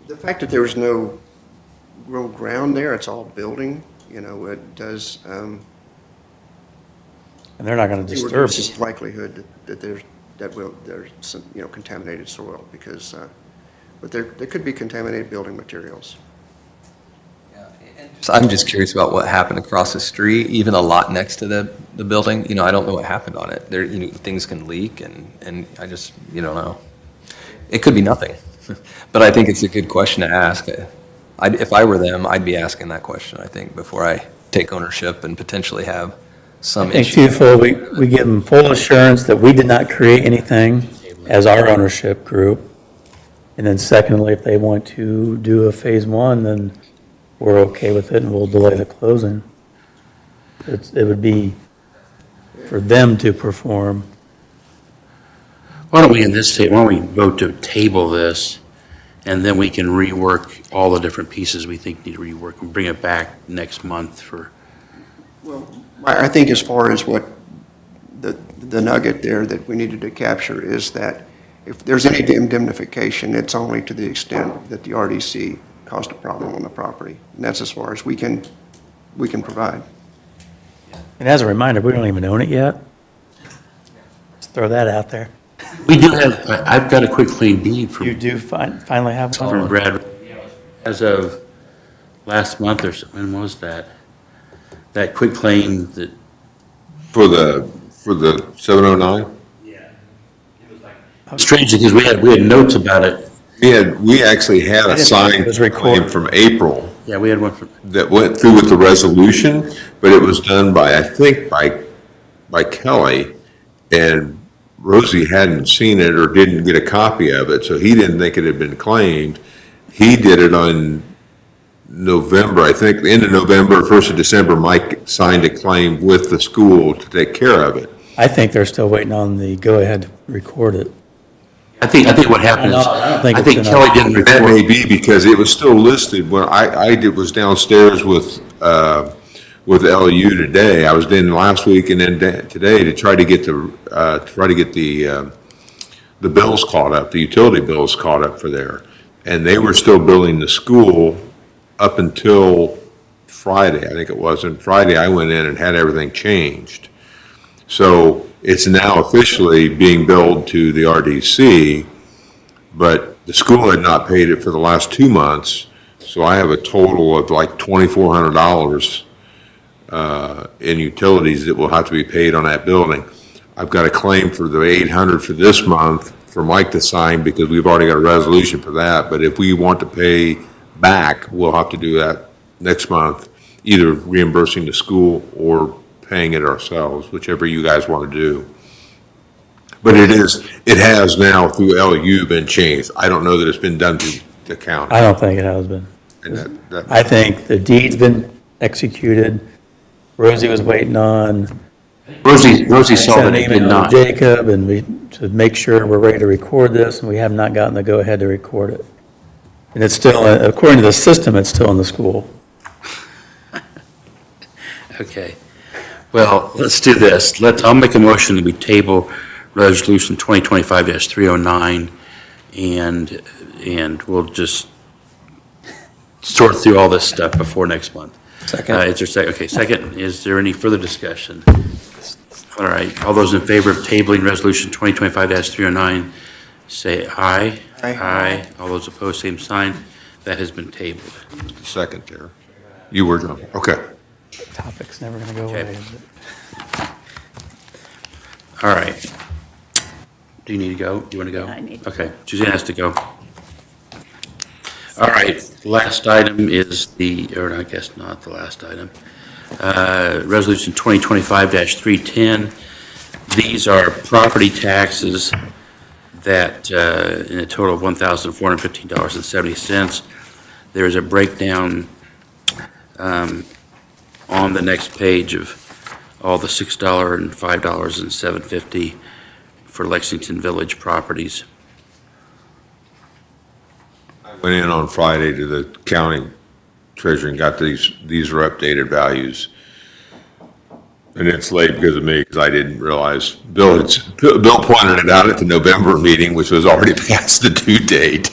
The fact that there was no real ground there, it's all building, it does, And they're not gonna it disturb reduces it. likelihood that there's some, contaminated soil, because, but there could be contaminated building materials. So I'm just curious about what happened across the street, even a lot next to the building. I don't know what happened on it. There, things can leak, and I just, you don't know. It could be nothing, but I think it's a good question to ask. If I were them, I'd be asking that question, I think, before I take ownership and potentially have some I think issue. twofold, we give them full assurance that we did not create anything as our ownership group. And then secondly, if they want to do a phase one, then we're okay with it and we'll delay the closing. It would be for them to perform. Why don't we vote to table this, and then we can rework all the different pieces we think need rework and bring it back next month for, Well, I think as far as what the nugget there that we needed to capture is that if there's any indemnification, it's only to the extent that the RDC caused a problem on the property. And that's as far as we can provide. And as a reminder, we don't even own it yet. Let's throw that out there. We do have, I've got a quick claim deed You from do finally have one? Brad, as of last month or so, when was that? That quick claim that, For the 709? strangely, because we had notes about it. We actually had a didn't know it signed was claim recorded. from April Yeah, we had one from, that went through with the resolution, but it was done by, I think, by Kelly. And Rosie hadn't seen it or didn't get a copy of it, so he didn't think it had been claimed. He did it on November, I think, the end of November, 1st of December, Mike signed a claim with the school to take care of it. I think they're still waiting on the go-ahead to record it. I think what happened is, I don't think I it's think in Kelly didn't That may record. be because it was still listed when was downstairs with LU today. I was in last week and then today to try to get the bills caught up, the utility bills caught up for there. And they were still billing the school up until Friday, I think it was. And Friday I went in and had everything changed. So it's now officially being billed to the RDC, but the school had not paid it for the last 2 months. So I have a total of like $2,400 in utilities that will have to be paid on that building. I've got a claim for the $800 for this month for Mike to sign because we've already got a resolution for that. But if we want to pay back, we'll have to do that next month, either reimbursing the school or paying it ourselves, whichever you guys want to do. But it has now through LU been changed. I don't know that it's been done through the county. I don't think it has been. And that- I think the deed's been executed. Rosie was waiting on. Rosie saw Sent that an it did email not. to Jacob, and to make sure we're ready to record this, and we have not gotten the go-ahead to record it. And it's still, according to the system, it's still in the school. Okay. Well, let's do this. I'll make a motion that we table Resolution 2025-309, and we'll just sort through all this stuff before next month. Second. Is there second? Okay, second. Is there any further discussion? All right. All those in favor of tabling Resolution 2025-309, say aye. Aye. Aye. All those opposed, same sign. That has been tabled. Second there. You were, John. Okay. Topic's never going to go Okay. away, is it? All right. Do you need to go? Do you want to go? Yeah, I need to Okay, Suzanne has to go. All right, last item is or I guess not the last item. Resolution 2025-310. These are property taxes that, in a total of $1,415.70. There is a breakdown on the next page of all the $6 and $5 and $7.50 for Lexington Village properties. Went in on Friday to the county treasurer and got these are updated values. And it's late because of me, because I didn't realize, Bill pointed it out at the November meeting, which was already past the due date.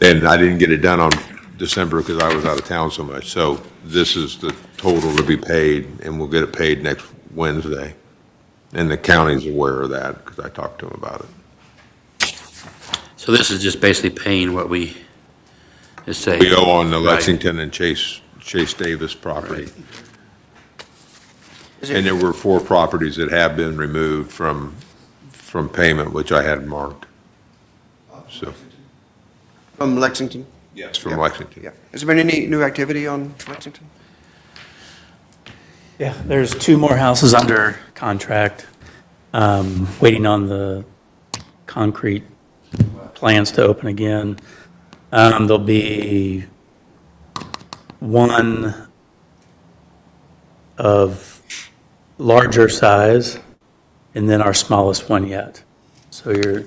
And I didn't get it done on December because I was out of town so much. So this is the total to be paid, and we'll get it paid next Wednesday. And the county's aware of that because I talked to them about it. So this is just basically paying what we say. We owe on the Right. Lexington and Chase Davis property. Is And it, there were 4 properties that have been removed from payment, which I had marked. So, from Lexington? yes, from Yeah. Lexington. Yeah. Has there been any new activity on Lexington? Yeah, there's 2 more houses under contract, waiting on the concrete plans to open again. There'll be one of larger size, and then our smallest one yet. So your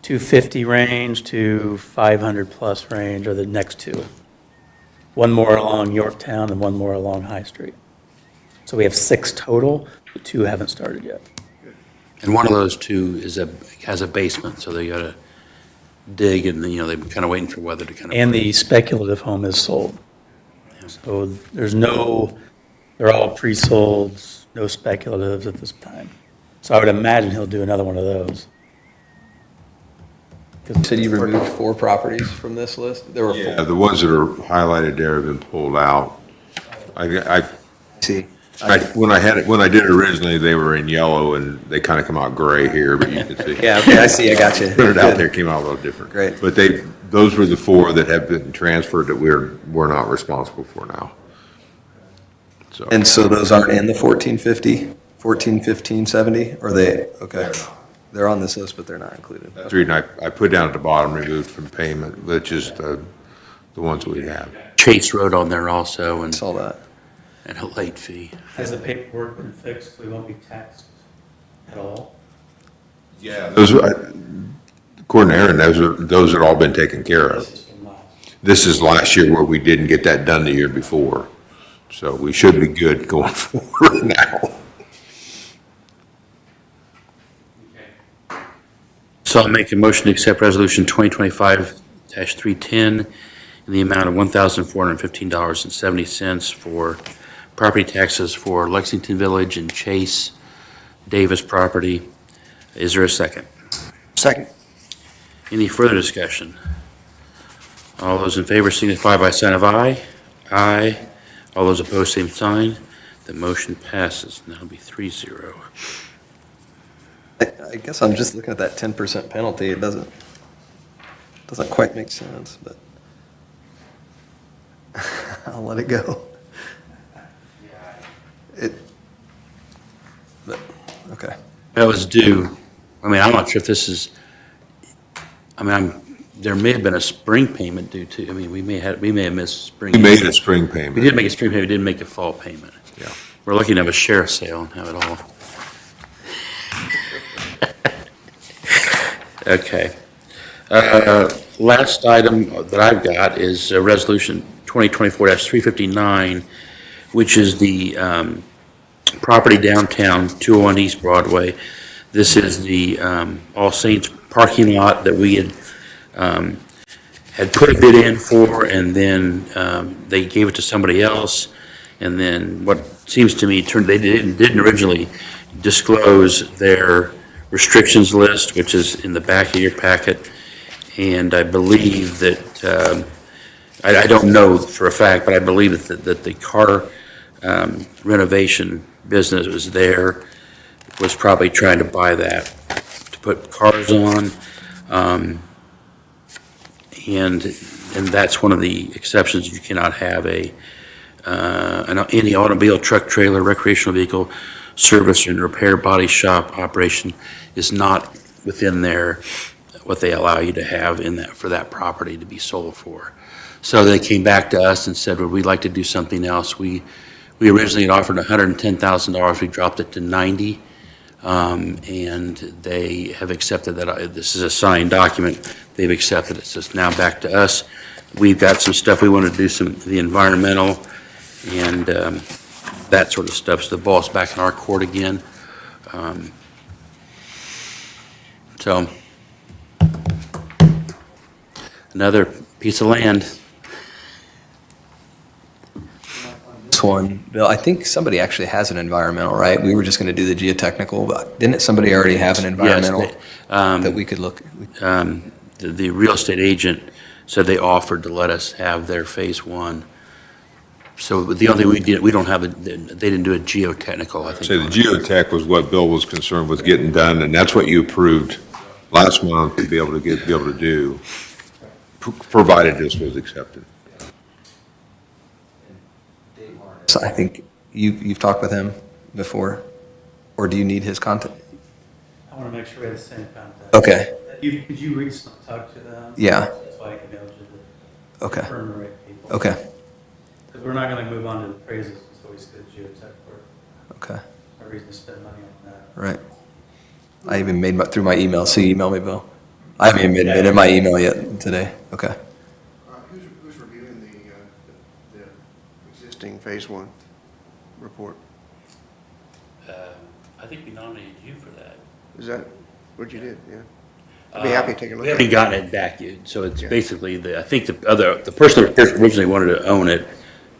250 range to 500 plus range are the next 2. One more along Yorktown and one more along High Street. So we have 6 total, but 2 haven't started yet. And one of those 2 has a basement, so they gotta dig and, they're kind of waiting for weather to kind of. And the speculative home is sold. So they're all pre-sold, no speculatives at this time. So I would imagine he'll do another one of those. You said you removed 4 properties from this list? There were 4. Yeah, the ones that are highlighted there have been pulled out. See. When I did it originally, they were in yellow and they kind of come out gray here, but you can see. Yeah, okay, I see, I got you. Put it out there, came out a little different. Great. But those were the 4 that have been transferred that we're not responsible for now. So, And so those aren't in the 1450, 141570, or they, okay. They're on this list, but they're not included. that's the reason I put down at the bottom, removed from payment, which is the ones we have. Chase Road on there also, and Saw that. a late fee. Has the paperwork been fixed? We won't be taxed at all? Yeah. According to Aaron, those have all been taken care of. This is from last. This is last year where we didn't get that done the year before. So we should be good going forward now. So I'll make a motion to accept Resolution 2025-310 in the amount of $1,415.70 for property taxes for Lexington Village and Chase Davis property. Is there a second? Second. Any further discussion? All those in favor signify by sign of aye. Aye. All those opposed, same sign. The motion passes, and that'll be 3-0. I guess I'm just looking at that 10% penalty. It doesn't quite make sense, but I'll let it go. But, okay. That was due, I mean, I'm not sure if this is, there may have been a spring payment due to, we may have missed spring. We made a spring We payment. did make a spring payment, we didn't make a fall payment. Yeah. We're lucky to have a sheriff's sale and have it all. Okay. Last item that I've got is Resolution 2024-359, which is the property downtown, 201 East Broadway. This is the All Saints parking lot that we had put a bid in for, and then they gave it to somebody else. And then what seems to me, they didn't originally disclose their restrictions list, which is in the back of your packet. And I believe that, I don't know for a fact, but I believe that the car renovation business was there, was probably trying to buy that, to put cars on. And that's one of the exceptions. You cannot have any automobile, truck, trailer, recreational vehicle, service and repair body shop operation is not within what they allow you to have in that, for that property to be sold for. So they came back to us and said, would we like to do something else? We originally had offered $110,000, we dropped it to 90. And they have accepted that, this is a signed document, they've accepted it, so it's now back to us. We've got some stuff, we want to do the environmental and that sort of stuff, so the ball's back in our court again. So, another piece of land. This one, Bill, I think somebody actually has an environmental, right? We were just going to do the geotechnical, but didn't somebody already have an environmental Yes, that we could look? the real estate agent said they offered to let us have their phase 1. So the only thing we don't have, they didn't do a geotechnical, I think. So the geotech was what Bill was concerned with getting done, and that's what you approved last month to be able to do, provided this was accepted. So I think you've talked with him before, or do you need his contact? I want to make sure we have the same contact. Okay, Could you recently talk to them? Yeah. That's why I can go to the okay, firm the right people. okay, Because we're not going to move on to the appraisals until we see the geotech work. okay, No reason to spend money on that. right. I even made through my email, so you email me, Bill. I haven't even admitted my email yet today, okay. Who's reviewing the existing Phase 1 report? I think we nominated you for that. Is that what you did? Yeah. I'd be happy to take a look We at haven't it. gotten it back yet, so it's Yeah. basically, I think the person that originally wanted to own it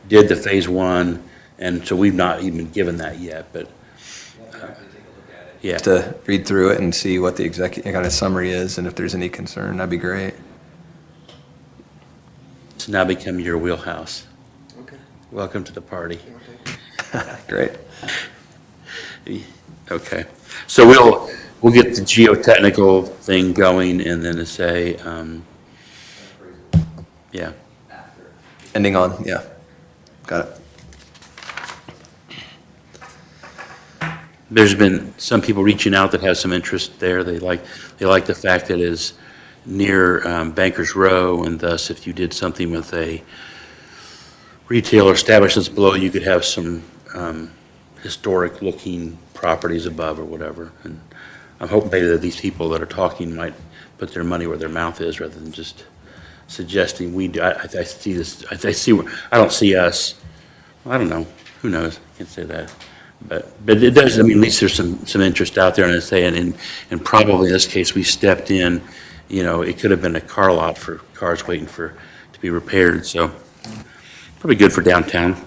did the phase 1, and so we've not even given that yet, but, Yeah. To read through it and see what the executive kind of summary is, and if there's any concern, that'd be great. It's now become your wheelhouse. Okay. Welcome to the party. Great. Okay, so we'll get the geotechnical thing going and then to say, yeah, Ending on, yeah. Got it. there's been some people reaching out that have some interest there. They like the fact that it's near Bankers Row, and thus if you did something with a retailer establishments below, you could have some historic-looking properties above or whatever. And I'm hoping maybe that these people that are talking might put their money where their mouth is rather than just suggesting we do. I see this, I don't see us, I don't know, who knows, can't say that. But it does, I mean, at least there's some interest out there, and I say, and probably in this case, we stepped in, it could have been a car lot for cars waiting to be repaired, so probably good for downtown.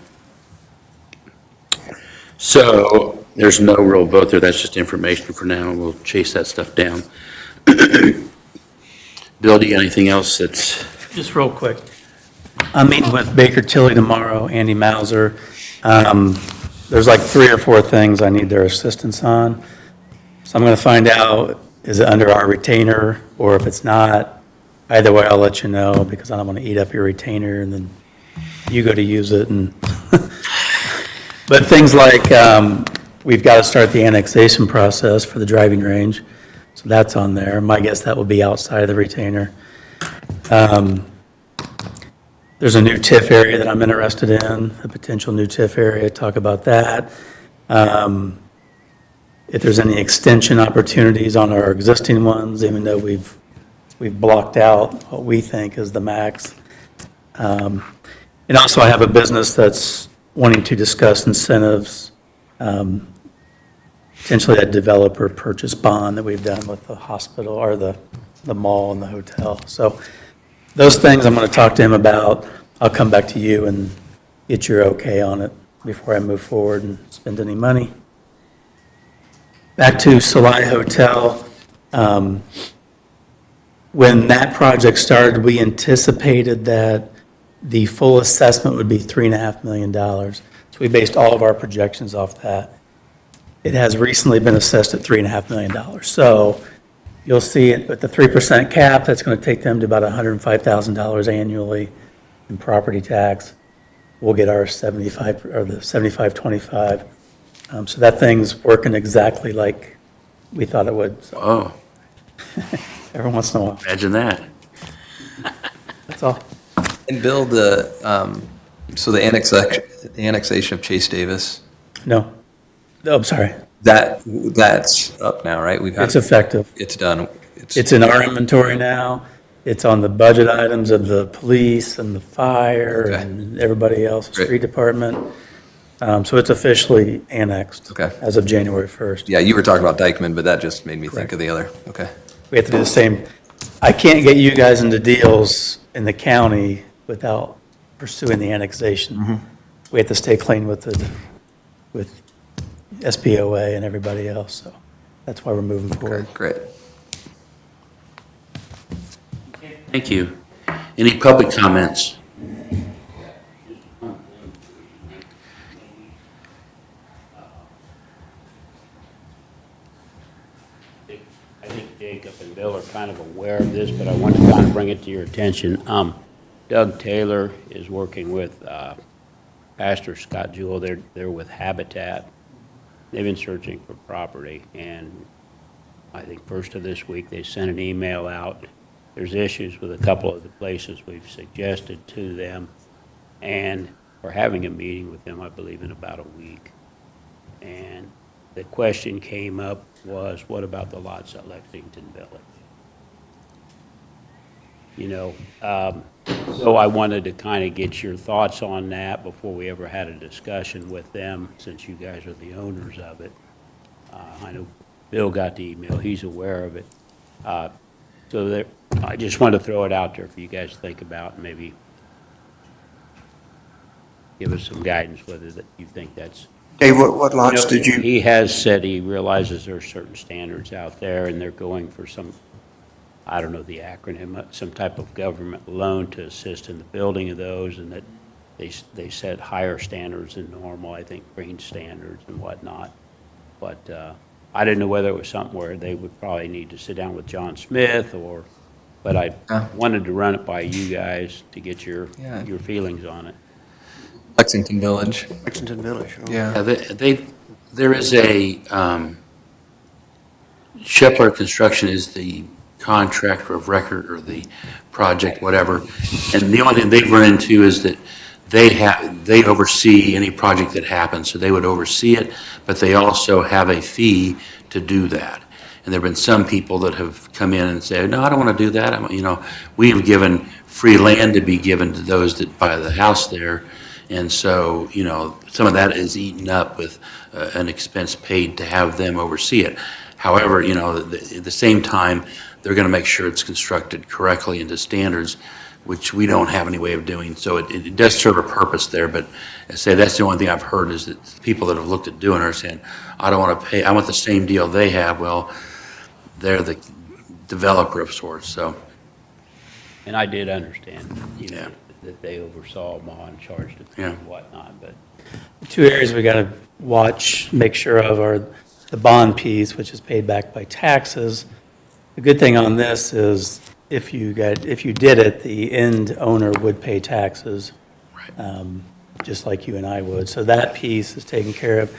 So there's no real vote there, that's just information for now, we'll chase that stuff down. Bill, do you got anything else that's, Just real quick. I'm meeting with Baker Tilly tomorrow, Andy Mauser. There's like 3 or 4 things I need their assistance on. So I'm going to find out, is it under our retainer, or if it's not, either way, I'll let you know, because I don't want to eat up your retainer, and then you go to use it, and, but things like, we've got to start the annexation process for the driving range, so that's on there. My guess that will be outside of the retainer. There's a new TIF area that I'm interested in, a potential new TIF area, talk about that. If there's any extension opportunities on our existing ones, even though we've blocked out what we think is the max. And also I have a business that's wanting to discuss incentives, potentially a developer purchase bond that we've done with the hospital or the mall and the hotel. So those things I'm going to talk to him about. I'll come back to you and get your okay on it before I move forward and spend any money. Back to Salai Hotel. When that project started, we anticipated that the full assessment would be $3.5 million. So we based all of our projections off that. It has recently been assessed at $3.5 million. So you'll see it with the 3% cap, that's going to take them to about $105,000 annually in property tax. We'll get our 75, or the 75-25. So that thing's working exactly like we thought it would. So oh, every once in a while, imagine that. that's all. And Bill, so the annexation of Chase Davis, No. Oh, I'm sorry. that's up now, right? It's effective. It's done. It's in our inventory now. It's on the budget items of the police and the fire Okay. and everybody else, Great. street department. So it's officially annexed. Okay. As of January 1st. Yeah, you were talking about Dykeman, but that just made me think Correct. of the other. Okay. We have to do the same. I can't get you guys into deals in the county without pursuing the annexation. We have to stay clean with SPOA and everybody else, so that's why we're moving forward. Great. Thank you. Any public comments? I think Jacob and Bill are kind of aware of this, but I want to kind of bring it to your attention. Doug Taylor is working with Pastor Scott Jewell. They're with Habitat. They've been searching for property, and I think first of this week, they sent an email out. There's issues with a couple of the places we've suggested to them, and we're having a meeting with them, I believe, in about a week. And the question came up was, what about the lots at Lexington Village? So I wanted to kind of get your thoughts on that before we ever had a discussion with them, since you guys are the owners of it. I know Bill got the email, he's aware of it. So there, I just wanted to throw it out there for you guys to think about, and maybe give us some guidance whether that you think that's Dave, what lots know, did you, He has said he realizes there are certain standards out there, and they're going for some, I don't know the acronym, some type of government loan to assist in the building of those, and that they set higher standards than normal, I think, green standards and whatnot. But I didn't know whether it was something where they would probably need to sit down with John Smith, but I wanted to run it by you guys to get your Yeah. feelings on it. Lexington Village. Lexington Village? Oh. Yeah. There is a, Shepler Construction is the contractor of record or the project, whatever. And the only thing they've run into is that they oversee any project that happens, so they would oversee it, but they also have a fee to do that. And there've been some people that have come in and said, no, I don't want to do that. We have given free land to be given to those that buy the house there. And so, some of that is eaten up with an expense paid to have them oversee it. However, at the same time, they're going to make sure it's constructed correctly and to standards, which we don't have any way of doing. So it does serve a purpose there, but I say that's the only thing I've heard is that people that have looked at doing it are saying, I don't want to pay, I want the same deal they have. Well, they're the developer of sorts, so. And I did understand, Yeah. that they oversaw them all and charged it Yeah. and whatnot, but Two areas we got to watch, make sure of are the bond piece, which is paid back by taxes. The good thing on this is if you did it, the end owner would pay taxes, just like you and I would. So that piece is taken care of.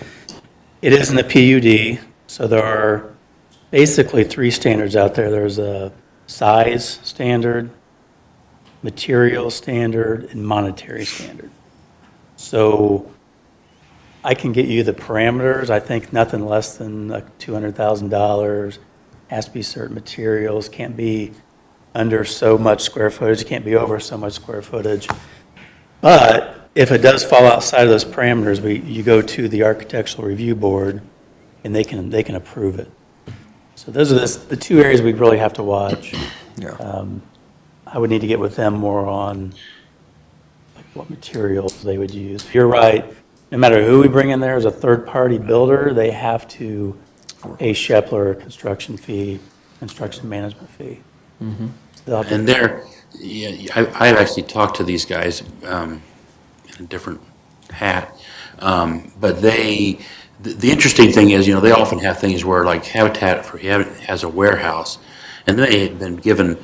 It isn't a PUD, so there are basically three standards out there. There's a size standard, material standard, and monetary standard. So I can get you the parameters. I think nothing less than like $200,000, has to be certain materials, can't be under so much square footage, can't be over so much square footage. But if it does fall outside of those parameters, you go to the Architectural Review Board, and they can approve it. So those are the two areas we really have to watch. Yeah. I would need to get with them more on like, what materials they would use. You're right, no matter who we bring in there as a third-party builder, they have to pay Shepler a construction fee, construction management fee. So they'll have to- And I've actually talked to these guys in a different hat, but the interesting thing is, they often have things where like Habitat for Humanity has a warehouse, and they had been given,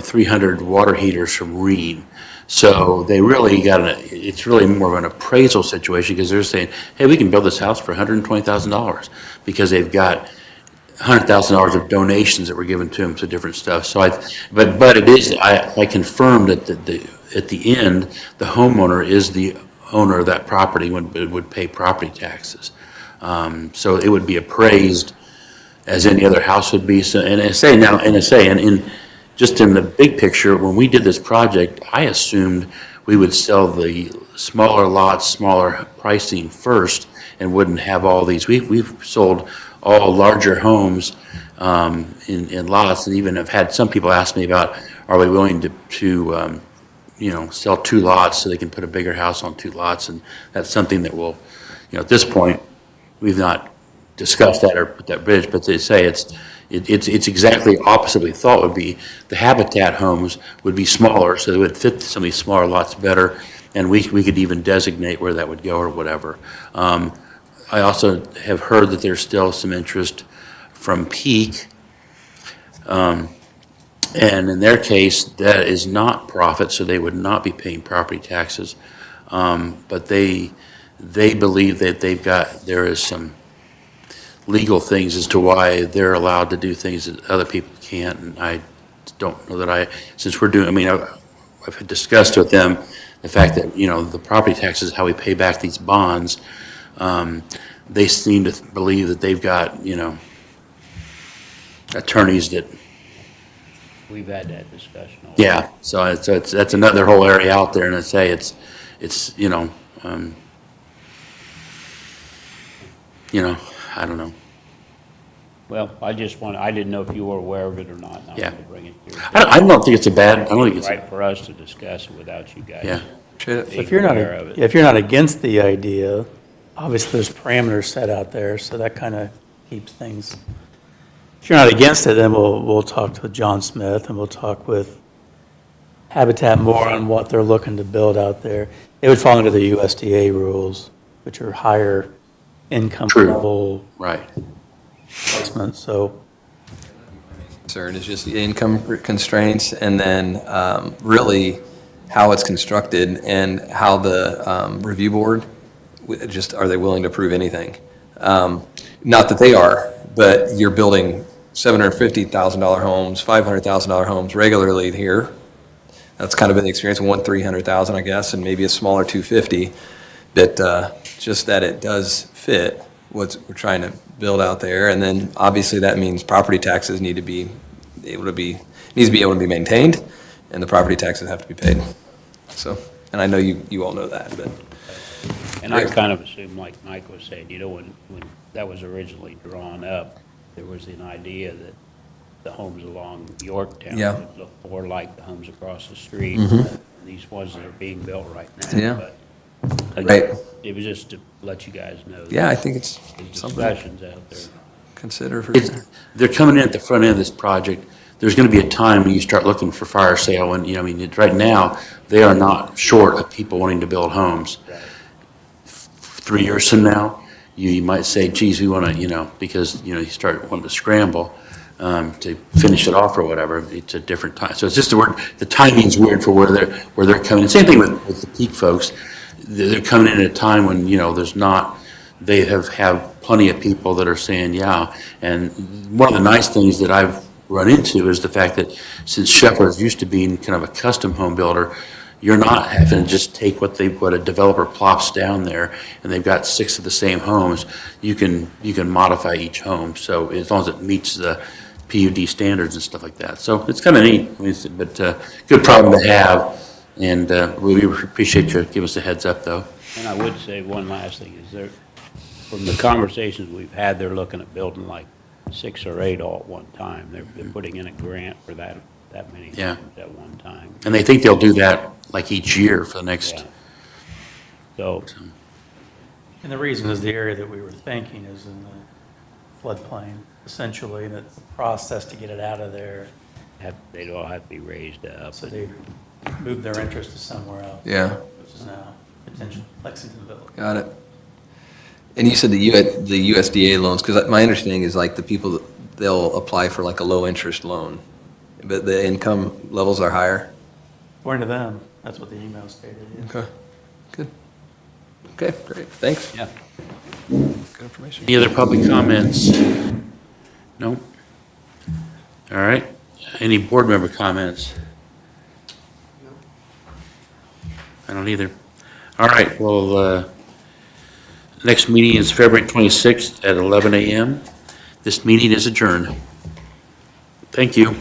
300 water heaters from Reed. So they really it's really more of an appraisal situation because they're saying, hey, we can build this house for $120,000 because they've got $100,000 of donations that were given to them to different stuff. So but it is, I confirmed that at the end, the homeowner is the owner of that property would pay property taxes. So it would be appraised as any other house would be. So, and just in the big picture, when we did this project, I assumed we would sell the smaller lots, smaller pricing first, and wouldn't have all these. We've sold all larger homes in lots, and even have had some people ask me about, are we willing to sell two lots so they can put a bigger house on two lots, and that's something that will, at this point, we've not discussed that or put that bridge, but they say it's exactly opposite we thought would be. The Habitat homes would be smaller, so they would fit some of these smaller lots better, and we could even designate where that would go or whatever. I also have heard that there's still some interest from Peak, and in their case, that is not profit, so they would not be paying property taxes. But they believe that there is some legal things as to why they're allowed to do things that other people can't, and I don't know that since we're doing, I've discussed with them the fact that, the property taxes, how we pay back these bonds, they seem to believe that they've got, attorneys that, we've had that discussion. yeah, so that's another whole area out there, and I say it's, I don't know. Well, I didn't know if you were aware of it or not, and I Yeah. wanted to bring it to your I don't think it's a bad, I don't think it's, right for us to discuss it without you guys. yeah. So if you're not, aware of it. if you're not against the idea, obviously there's parameters set out there, so that kind of keeps things. If you're not against it, then we'll talk to John Smith and we'll talk with Habitat more on what they're looking to build out there. They would fall under the USDA rules, which are higher income True. level Right. placement, so. Concern is just the income constraints and then really how it's constructed and how the review board, just, are they willing to approve anything? Not that they are, but you're building $750,000 homes, $500,000 homes regularly here. That's kind of been the experience, one 300,000, I guess, and maybe a smaller 250. That just that it does fit what we're trying to build out there. And then obviously that means property taxes need to be able to be maintained, and the property taxes have to be paid. So, and I know you all know that, but. And I kind of assume, like Mike was saying, you know, when that was originally drawn up, there was an idea that the homes along Yorktown Yeah. would look more like the homes across the street. These ones that are being built right now. Yeah. But Right. again, it was just to let you guys know. Yeah, I think it's There's something to discussions out there. consider for. They're coming in at the front end of this project. There's going to be a time when you start looking for fire sale, and, you know, I mean, right now, they are not short of people wanting to build homes. 3 years from now, you might say, geez, we want to, you know, because, you know, you start wanting to scramble to finish it off or whatever. It's a different time. So it's just the timing's weird for where they're coming in. Same thing with the Peak folks. They're coming in at a time when, you know, they have plenty of people that are saying, yeah. And one of the nice things that I've run into is the fact that since Shepherd's used to being kind of a custom home builder, you're not having to just take what a developer plops down there, and they've got 6 of the same homes. You can modify each home, so as long as it meets the PUD standards and stuff like that. So it's kind of neat, I mean, but good problem to have, and we appreciate you giving us a heads up, though. And I would say one last thing is from the conversations we've had, they're looking at building like 6 or 8 all at one time. They're putting in a grant for that many Yeah. homes at one time. And they think they'll do that like each year for the next. Yeah. So, And the reason is the area that we were thinking is in the floodplain, essentially, that the process to get it out of there, they'd all have to be raised up. so they moved their interest to somewhere else. Yeah. Which is now potentially Lexington Village. Got it. And you said the USDA loans, because my understanding is like the people, they'll apply for like a low-interest loan, but the income levels are higher? According to them, that's what the email stated. yeah. Okay, good. Okay, great, thanks. Yeah. Good information. Any other public comments? No? All right. Any board member comments? I don't either. All right, well, next meeting is February 26th at 11 a.m. This meeting is adjourned. Thank you.